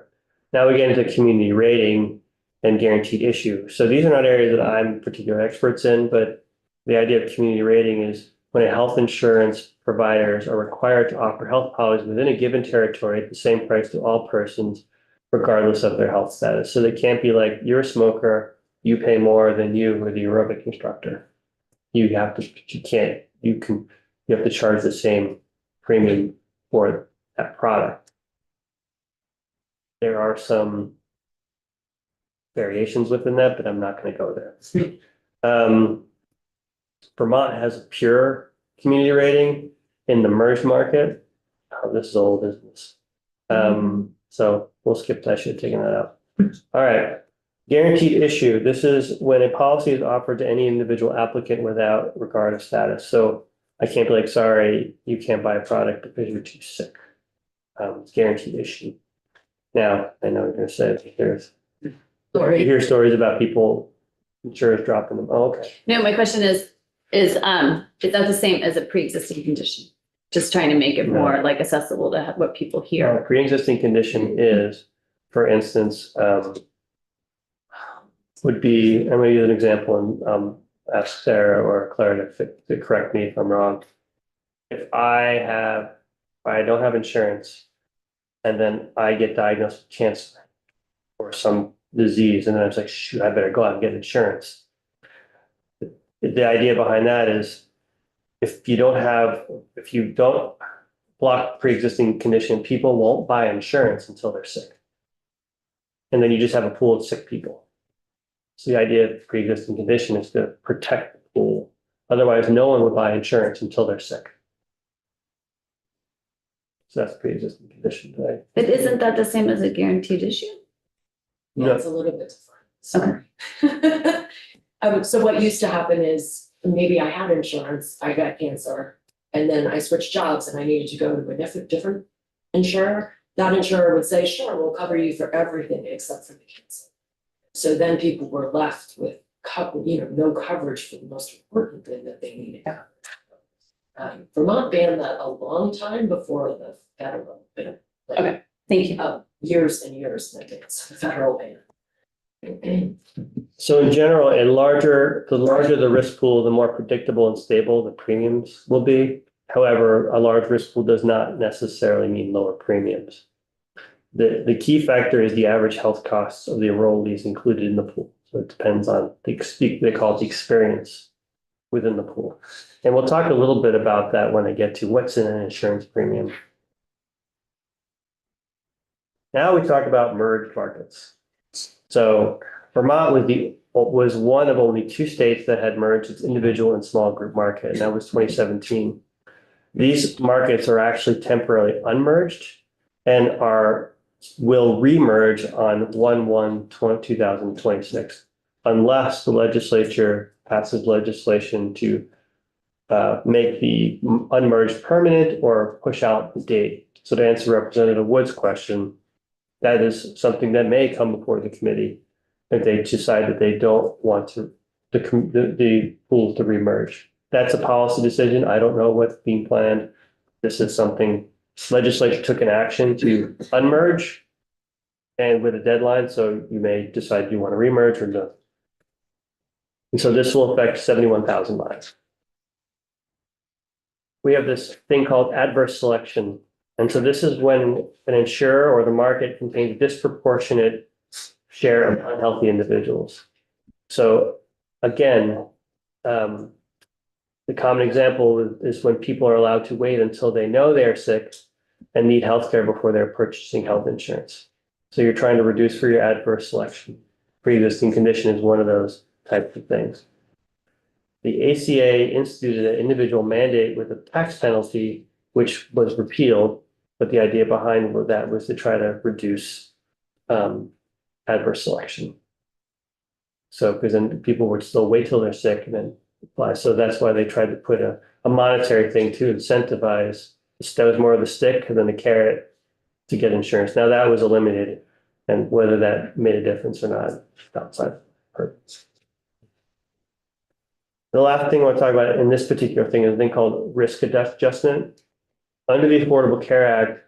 Now we get into community rating and guaranteed issue. So these are not areas that I'm particular experts in, but the idea of community rating is when a health insurance providers are required to offer health policies within a given territory at the same price to all persons, regardless of their health status. So they can't be like, you're a smoker, you pay more than you or the aerobic instructor. You have to charge the same premium for that product. There are some variations within that, but I'm not going to go there. Vermont has a pure community rating in the MERS market. Oh, this is old business. So we'll skip that. I should have taken that out. All right. Guaranteed issue. This is when a policy is offered to any individual applicant without regard of status. So I can't be like, sorry, you can't buy a product because you're too sick. It's guaranteed issue. Now, I know you're going to say there's, you hear stories about people, insurers dropping them. Oh, okay. No, my question is, Is that the same as a pre-existing condition? Just trying to make it more like accessible to what people hear. Pre-existing condition is, for instance, would be, I'm gonna use an example and ask Sarah or Claire to correct me if I'm wrong. If I don't have insurance and then I get diagnosed with cancer or some disease, and then I was like, shoot, I better go out and get insurance. The idea behind that is if you don't block pre-existing condition, people won't buy insurance until they're sick. And then you just have a pool of sick people. So the idea of pre-existing condition is to protect the pool. Otherwise, no one would buy insurance until they're sick. So that's pre-existing condition, right? But isn't that the same as a guaranteed issue? Yeah, it's a little bit different. So. So what used to happen is maybe I had insurance, I got cancer, and then I switched jobs and I needed to go to a different insurer. That insurer would say, sure, we'll cover you for everything except for the cancer. So then people were left with no coverage for the most important thing that they needed. Vermont banned that a long time before the federal ban. Okay, thank you. Years and years in advance, the federal ban. So in general, the larger the risk pool, the more predictable and stable the premiums will be. However, a large risk pool does not necessarily mean lower premiums. The key factor is the average health costs of the enrollees included in the pool. So it depends on they call it the experience within the pool. And we'll talk a little bit about that when I get to what's in an insurance premium. Now we talk about merged markets. So Vermont was one of only 2 states that had merged its individual and small group market, and that was 2017. These markets are actually temporarily unmerged and will remerge on 1/1/2026, unless the legislature passes legislation to make the unmerged permanent or push out the date. So to answer Representative Wood's question, that is something that may come before the committee if they decide that they don't want the pools to remerge. That's a policy decision. I don't know what's being planned. This is something legislature took an action to unmerge and with a deadline, so you may decide you want to remerge or no. And so this will affect 71,000 lives. We have this thing called adverse selection. And so this is when an insurer or the market contains a disproportionate share of unhealthy individuals. So again, the common example is when people are allowed to wait until they know they are sick and need healthcare before they're purchasing health insurance. So you're trying to reduce for your adverse selection. Pre-existing condition is one of those types of things. The ACA instituted an individual mandate with a tax penalty, which was repealed, but the idea behind that was to try to reduce adverse selection. So, because then people would still wait till they're sick and then apply. So that's why they tried to put a monetary thing to incentivize. That was more of the stick than the carrot to get insurance. Now that was eliminated, and whether that made a difference or not, outside purpose. The last thing I want to talk about in this particular thing is a thing called risk adjustment. Under the Affordable Care Act,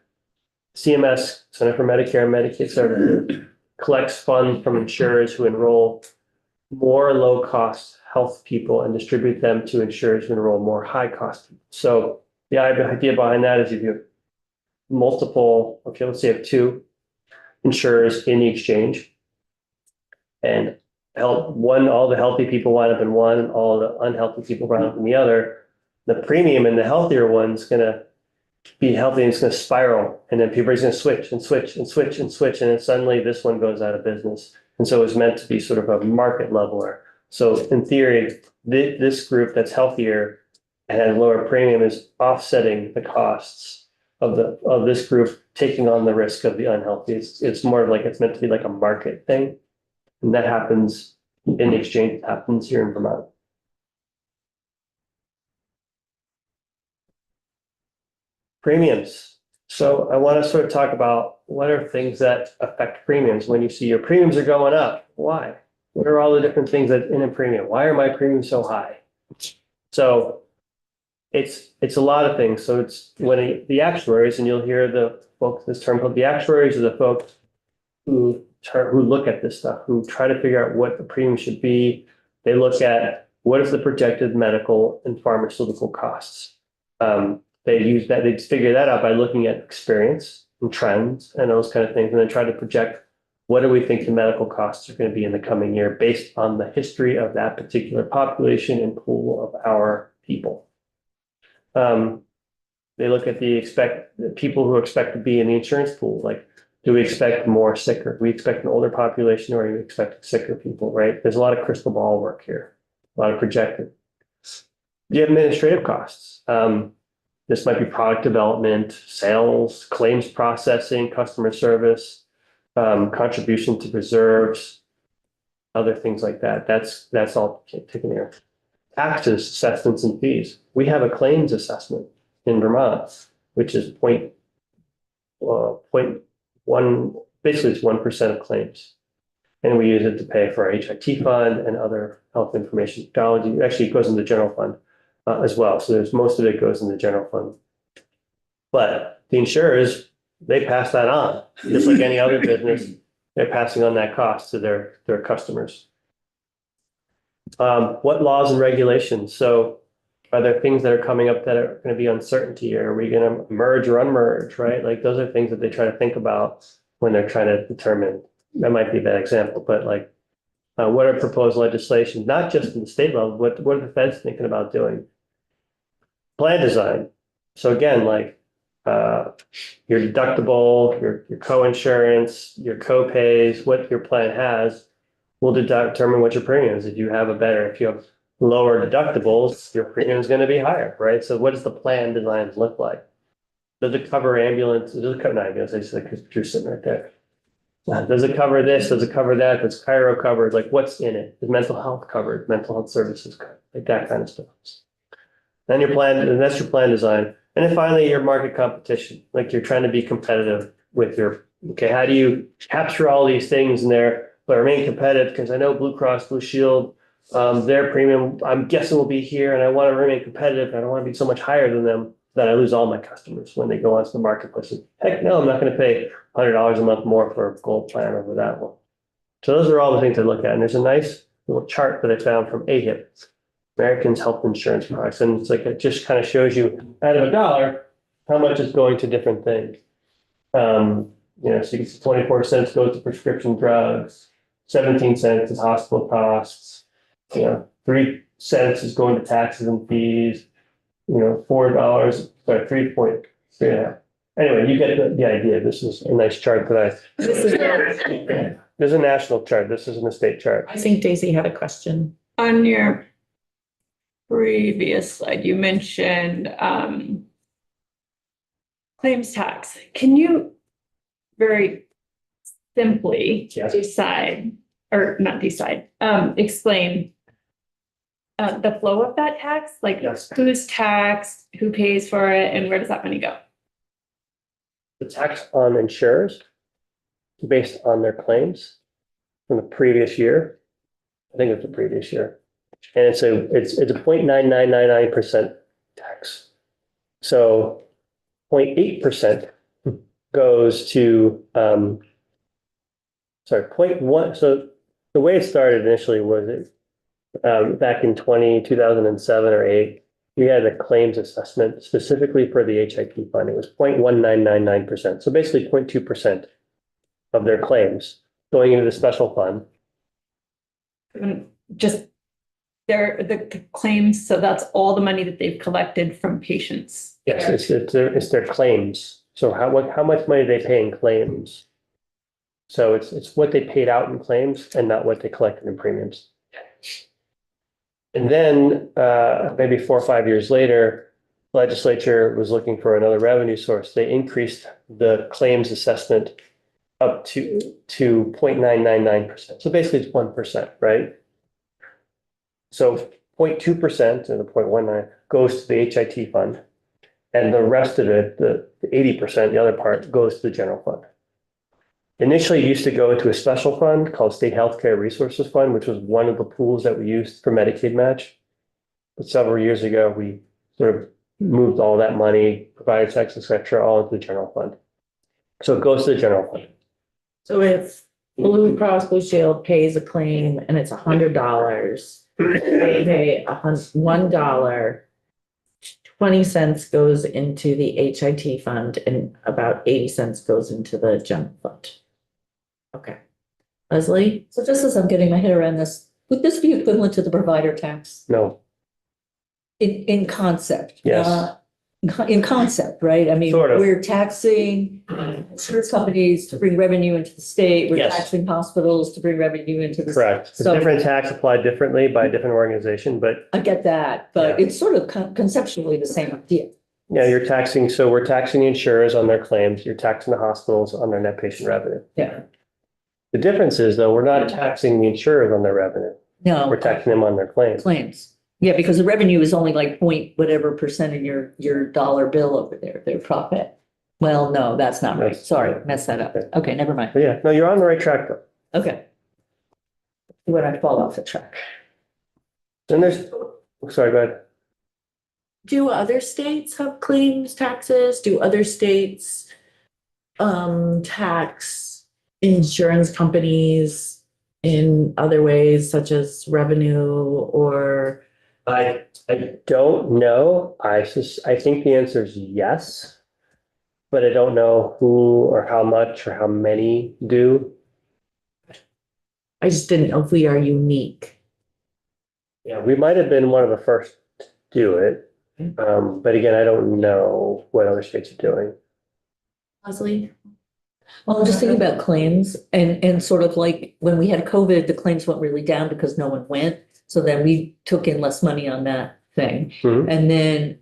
CMS, Center for Medicare and Medicaid Services, collects funds from insurers who enroll more low-cost health people and distribute them to insurers who enroll more high-cost people. So the idea behind that is if you have multiple, okay, let's say you have 2 insurers in the exchange, and all the healthy people wind up in one, and all the unhealthy people wind up in the other. The premium in the healthier one's gonna be healthy and it's gonna spiral, and then people are gonna switch and switch and switch and switch, and then suddenly this one goes out of business. And so it's meant to be sort of a market leveler. So in theory, this group that's healthier and has lower premium is offsetting the costs of this group taking on the risk of the unhealthy. It's more like it's meant to be like a market thing. And that happens in the exchange, it happens here in Vermont. Premiums. So I want to sort of talk about what are things that affect premiums when you see your premiums are going up. Why? What are all the different things that in a premium? Why are my premiums so high? So it's a lot of things. So it's the actuaries, and you'll hear the folks, this term called the actuaries, are the folks who look at this stuff, who try to figure out what the premium should be. They look at what is the projected medical and pharmaceutical costs. They figure that out by looking at experience and trends and those kind of things, and then try to project what do we think the medical costs are going to be in the coming year based on the history of that particular population and pool of our people. They look at the people who expect to be in the insurance pool, like, do we expect more sicker? Do we expect an older population, or do we expect sicker people, right? There's a lot of crystal ball work here, a lot of projected. The administrative costs. This might be product development, sales, claims processing, customer service, contribution to reserves, other things like that. That's all taken here. Taxes, assessments, and fees. We have a claims assessment in Vermont, which is 0.1, basically it's 1% of claims. And we use it to pay for our HIT fund and other health information technology. Actually, it goes in the general fund as well. So most of it goes in the general fund. But the insurers, they pass that on, just like any other business. They're passing on that cost to their customers. What laws and regulations? So are there things that are coming up that are going to be uncertainty? Are we going to merge or unmerge, right? Like, those are things that they try to think about when they're trying to determine. That might be a bad example, but like, what are proposed legislation, not just in the state level, what are the feds thinking about doing? Plan design. So again, like, your deductible, your co-insurance, your co-pays, what your plan has will determine what your premium is. If you have lower deductibles, your premium is going to be higher, right? So what does the plan design look like? Does it cover ambulance? Does it cover ambulance? I just like you're sitting right there. Does it cover this? Does it cover that? Does Cairo covered? Like, what's in it? Is mental health covered? Mental health services covered? Like that kind of stuff. Then your plan, and that's your plan design. And then finally, your market competition. Like, you're trying to be competitive with how do you capture all these things in there, but remain competitive? Because I know Blue Cross Blue Shield, their premium, I'm guessing, will be here, and I want to remain competitive. I don't want to be so much higher than them that I lose all my customers when they go onto the marketplace. And heck no, I'm not going to pay $100 a month more for a gold plan over that one. So those are all the things I look at. And there's a nice little chart that I found from AHIP, Americans Health Insurance Products. And it's like, it just kind of shows you out of $1, how much is going to different things. So you can see 24 cents goes to prescription drugs, 17 cents is hospital costs, 3 cents is going to taxes and fees, $4, sorry, 3.3. Anyway, you get the idea. This is a nice chart that This is, there's a national chart. This isn't a state chart. I think Daisy had a question. On your previous slide, you mentioned claims tax. Can you very simply Yes. explain the flow of that tax? Like, Yes. who's taxed, who pays for it, and where does that money go? The tax on insurers based on their claims from the previous year. I think it's the previous year. And it's a 0.9999% tax. So 0.8% goes to 0.1. So the way it started initially was back in 2007 or 8, we had a claims assessment specifically for the HIT fund. It was 0.1999%. So basically 0.2% of their claims going into the special fund. Just the claims, so that's all the money that they've collected from patients. Yes, it's their claims. So how much money they pay in claims? So it's what they paid out in claims and not what they collected in premiums. And then maybe 4 or 5 years later, legislature was looking for another revenue source. They increased the claims assessment up to 0.999%. So basically it's 1%, right? So 0.2% and the 0.19 goes to the HIT fund. And the rest of it, the 80%, the other part, goes to the general fund. Initially, it used to go into a special fund called State Healthcare Resources Fund, which was one of the pools that we used for Medicaid match. But several years ago, we sort of moved all that money, provided checks, et cetera, all into the general fund. So it goes to the general fund. So if Blue Cross Blue Shield pays a claim and it's $100, they pay $1, 20 cents goes into the HIT fund and about 80 cents goes into the general fund. Okay. Leslie? So just as I'm getting my head around this, would this be equivalent to the provider tax No, in concept? Yes. In concept, right? I mean, Sort of. we're taxing insurance companies to bring revenue into the state. We're Yes. taxing hospitals to bring revenue into the. correct. It's So- different tax applied differently by a different organization, but I get that, but Yeah. it's sort of conceptually the same idea. yeah, you're taxing, so we're taxing the insurers on their claims, you're taxing the hospitals on their net patient revenue. Yeah. The difference is though, we're not taxing the insurers on their revenue, No. we're taxing them on their claims. Claims. Yeah, because the revenue is only like point whatever percent of your dollar bill over there, their profit. Well, no, that's not right. That's- Sorry, messed that up. Okay, never mind. But yeah, no, you're on the right track though. Okay. When I fall off the track. And there's, sorry, go ahead. Do other states have claims taxes? Do other states tax insurance companies in other ways such as revenue or? I don't know. I think the answer is yes. But I don't know who or how much or how many do. I just didn't know if we are unique. Yeah, we might have been one of the first to do it. But again, I don't know what other states are doing. Leslie? Well, I'm just thinking about claims and sort of like when we had COVID, the claims went really down because no one went. So then we took in less money on that thing. Mhm. And then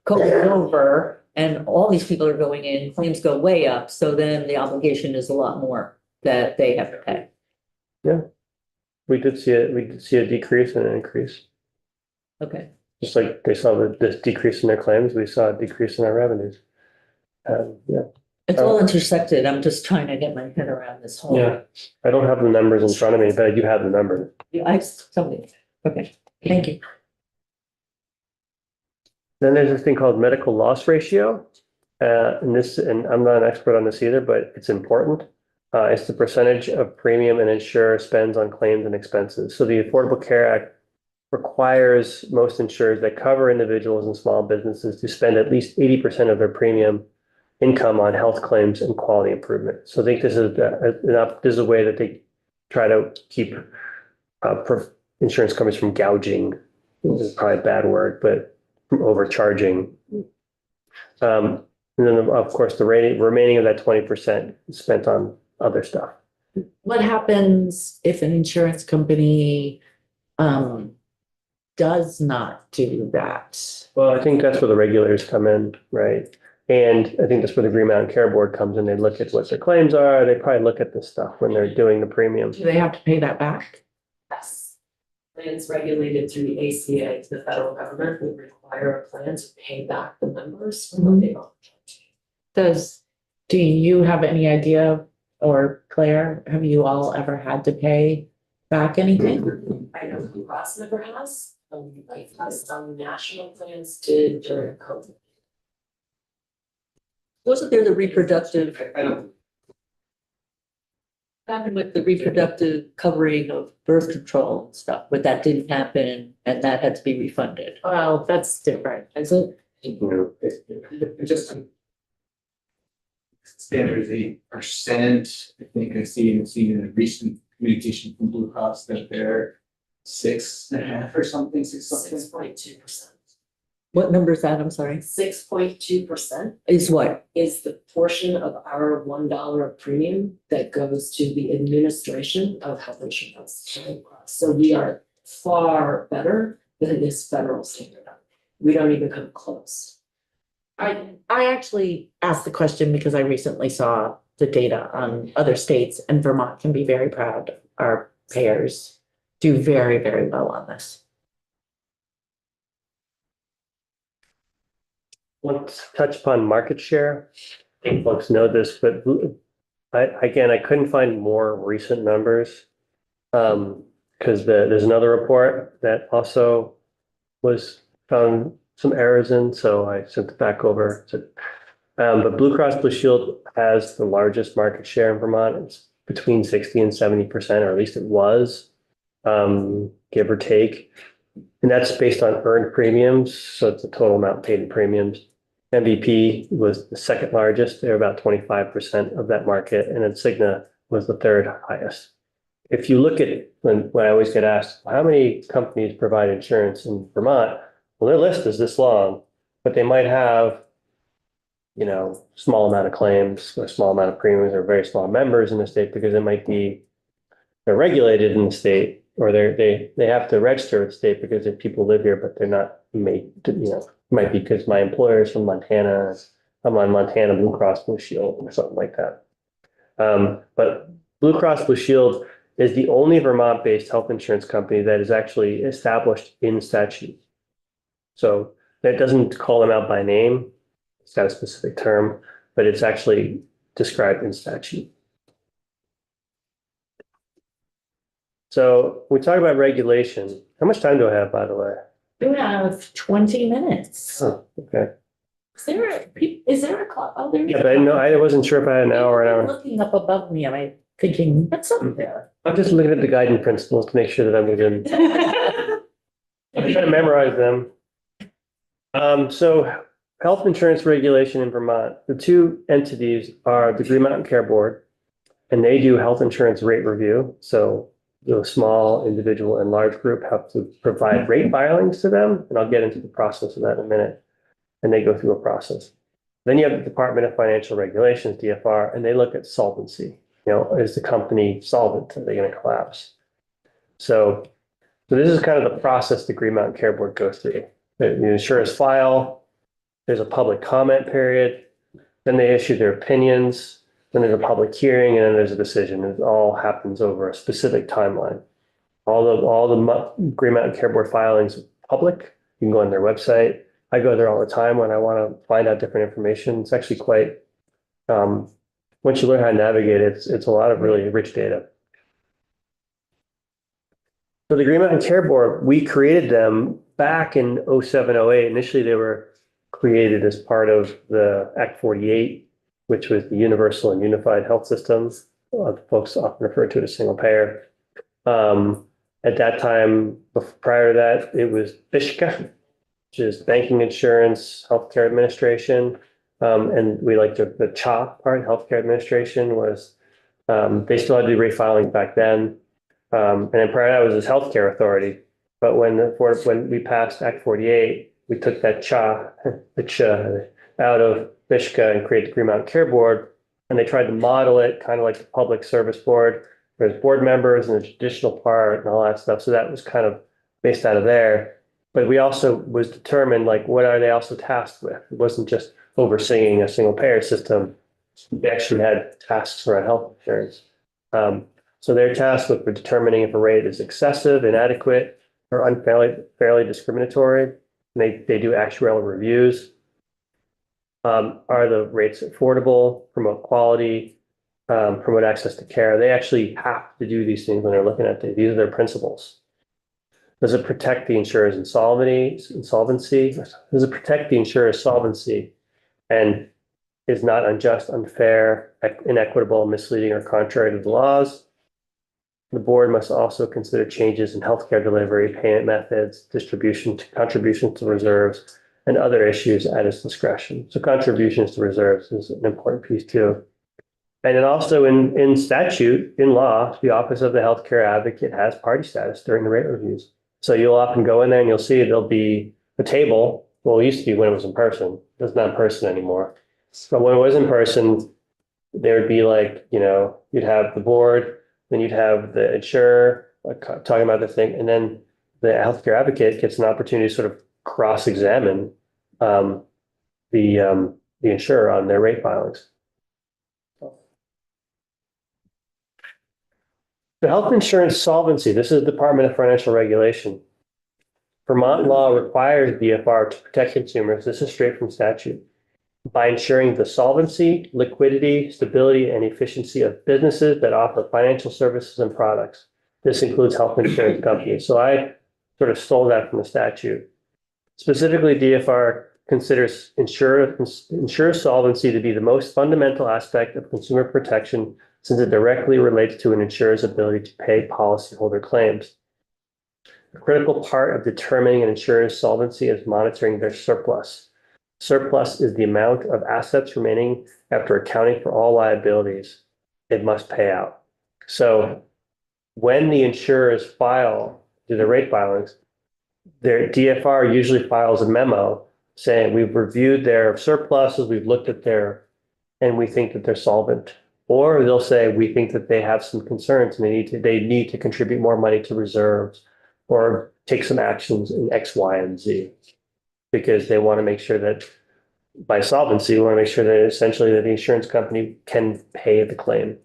COVID is over and all these people are going in, claims go way up. So then the obligation is a lot more that they have to pay. We did see a decrease and an increase. Okay. Just like they saw this decrease in their claims, we saw a decrease in our revenues. Yeah. It's all intersected. I'm just trying to get my head around this whole. Yeah, I don't have the numbers in front of me, but I do have the numbers. Somebody, okay, thank you. Then there's this thing called medical loss ratio. And I'm not an expert on this either, but it's important. It's the percentage of premium an insurer spends on claims and expenses. So the Affordable Care Act requires most insurers that cover individuals and small businesses to spend at least 80% of their premium income on health claims and quality improvement. So I think this is a way that they try to keep insurance companies from gouging. This is probably a bad word, but from overcharging. And then, of course, the remaining of that 20% is spent on other stuff. What happens if an insurance company does not do that? Well, I think that's where the regulators come in, right? And I think that's where the Green Mountain Care Board comes in. They look at what their claims are. They probably look at this stuff when they're doing the premium. Do they have to pay that back? Yes. Plans regulated through the ACA to the federal government would require a plan to pay back the members from what they overcharged. Do you have any idea, or Claire, have you all ever had to pay back anything? I know Blue Cross never has, like some national plans did during COVID. Wasn't there the reproductive, I don't, happened with the reproductive covering of birth control and stuff, but that didn't happen and that had to be refunded? Well, that's different, is it? it just standard is 8%. I think I've seen in a recent communication from Blue Cross that they're 6.5 or something, 6 something. 6.2%. What number is that? I'm sorry. 6.2% Is what? is the portion of our $1 of premium that goes to the administration of health insurance. So we are far better than this federal standard. We don't even come close. I actually asked the question because I recently saw the data on other states, and Vermont can be very proud. Our payers do very, very well on this. Let's touch upon market share. I think folks know this, but I couldn't find more recent numbers. Because there's another report that also found some errors in, so I sent it back over. But Blue Cross Blue Shield has the largest market share in Vermont. It's between 60 and 70%, or at least it was, give or take. And that's based on earned premiums, so it's the total amount paid in premiums. MVP was the second largest. They're about 25% of that market, and then Cigna was the third highest. If you look at when I always get asked, how many companies provide insurance in Vermont? Well, their list is this long, but they might have, small amount of claims or small amount of premiums or very small members in the state because it might be they're regulated in the state or they have to register with the state because if people live here, but they're not made, might be because my employer is from Montana. I'm on Montana Blue Cross Blue Shield or something like that. But Blue Cross Blue Shield is the only Vermont-based health insurance company that is actually established in statute. So that doesn't call them out by name. It's got a specific term, but it's actually described in statute. So we talk about regulation. How much time do I have, by the way? You have 20 minutes. Oh, okay. Is there a clock? Oh, there is. Yeah, but I wasn't sure if I had an hour or an hour. Looking up above me, am I thinking, what's up there? I'm just looking at the guiding principles to make sure that I'm within. I'm trying to memorize them. So health insurance regulation in Vermont, the two entities are the Green Mountain Care Board, and they do health insurance rate review. So the small, individual, and large group have to provide rate filings to them, and I'll get into the process of that in a minute. And they go through a process. Then you have the Department of Financial Regulations, DFR, and they look at solvency. Is the company solvent? Are they going to collapse? So this is kind of the process the Green Mountain Care Board goes through. The insurers file, there's a public comment period, then they issue their opinions, then there's a public hearing, and then there's a decision. It all happens over a specific timeline. All the Green Mountain Care Board filings are public. You can go on their website. I go there all the time when I want to find out different information. It's actually quite, once you learn how to navigate it, it's a lot of really rich data. So the Green Mountain Care Board, we created them back in 07, 08. Initially, they were created as part of the Act 48, which was the Universal and Unified Health Systems. Folks often refer to it as single payer. At that time, prior to that, it was BISHCA, which is Banking Insurance Healthcare Administration. And we like the CHOP part, Healthcare Administration was, they still had to do rate filing back then. And then prior to that was this Healthcare Authority. But when we passed Act 48, we took that the CH out of BISHCA and created the Green Mountain Care Board. And they tried to model it kind of like the Public Service Board. There's board members and the traditional part and all that stuff. So that was kind of based out of there. But we also was determined, like, what are they also tasked with? It wasn't just overseeing a single payer system. They actually had tasks around health insurance. So they're tasked with determining if a rate is excessive, inadequate, or unfairly discriminatory. And they do actuarial reviews. Are the rates affordable, promote quality, promote access to care? They actually have to do these things when they're looking at these are their principles. Does it protect the insurer's insolvency? Does it protect the insurer's solvency and is not unjust, unfair, inequitable, misleading, or contrary to the laws? The board must also consider changes in healthcare delivery, payment methods, contributions to reserves, and other issues at its discretion. So contributions to reserves is an important piece too. And then also in statute, in law, the Office of the Healthcare Advocate has party status during the rate reviews. So you'll often go in there and you'll see there'll be a table. Well, it used to be when it was in person. It's not in person anymore. But when it was in person, there would be like, you'd have the board, then you'd have the insurer talking about the thing, and then the healthcare advocate gets an opportunity to sort of cross-examine the insurer on their rate filings. The health insurance solvency, this is the Department of Financial Regulation. Vermont law requires DFR to protect consumers, this is straight from statute, by ensuring the solvency, liquidity, stability, and efficiency of businesses that offer financial services and products. This includes health insurance companies. So I sort of stole that from the statute. Specifically, DFR considers insurer solvency to be the most fundamental aspect of consumer protection since it directly relates to an insurer's ability to pay policyholder claims. A critical part of determining an insurer's solvency is monitoring their surplus. Surplus is the amount of assets remaining after accounting for all liabilities it must pay out. So when the insurers do the rate filings, their DFR usually files a memo saying we've reviewed their surpluses, we've looked at and we think that they're solvent. Or they'll say, we think that they have some concerns and they need to contribute more money to reserves or take some actions in X, Y, and Z. Because they want to make sure that by solvency, we want to make sure that essentially that the insurance company can pay the claim.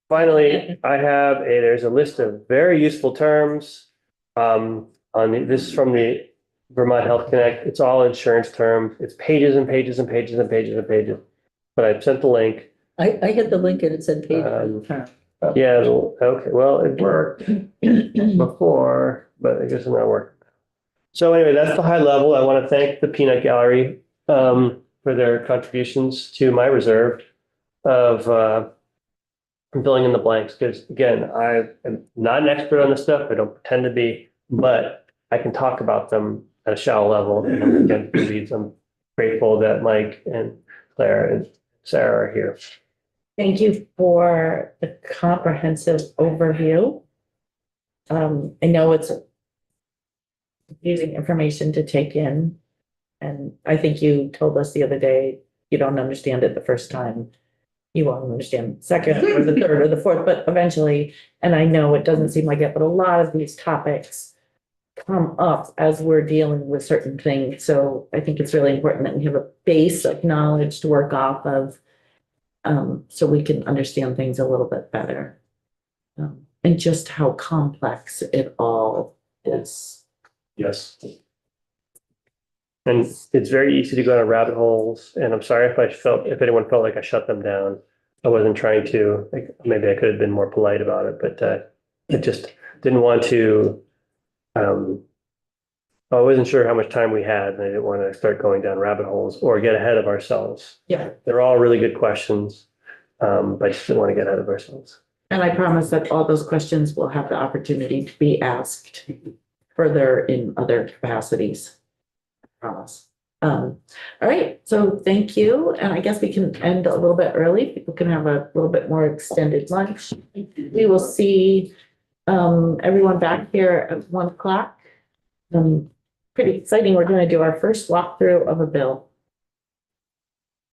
Finally, there's a list of very useful terms. This is from the Vermont Health Connect. It's all insurance terms. It's pages and pages and pages and pages and pages. But I've sent the link. I had the link and it said paid. Yeah, okay, well, it worked before, but I guess it's not working. So anyway, that's the high level. I want to thank the Peanut Gallery for their contributions to my reserve of filling in the blanks. Because again, I am not an expert on this stuff. I don't pretend to be, but I can talk about them at a shallow level. And again, I'm grateful that Mike and Claire and Sarah are here. Thank you for the comprehensive overview. I know it's using information to take in. And I think you told us the other day, you don't understand it the first time. You won't understand the second or the third or the fourth, but eventually, and I know it doesn't seem like it, but a lot of these topics come up as we're dealing with certain things. So I think it's really important that we have a base of knowledge to work off of, so we can understand things a little bit better. And just how complex it all is. Yes. And it's very easy to go down rabbit holes. And I'm sorry if anyone felt like I shut them down. I wasn't trying to, maybe I could have been more polite about it, but I just didn't want to, I wasn't sure how much time we had and I didn't want to start going down rabbit holes or get ahead of ourselves. Yeah. They're all really good questions, but I just didn't want to get ahead of ourselves. And I promise that all those questions will have the opportunity to be asked further in other capacities. I promise. All right, so thank you. And I guess we can end a little bit early. People can have a little bit more extended lunch. We will see everyone back here at 1 o'clock. Pretty exciting. We're going to do our first walkthrough of a bill.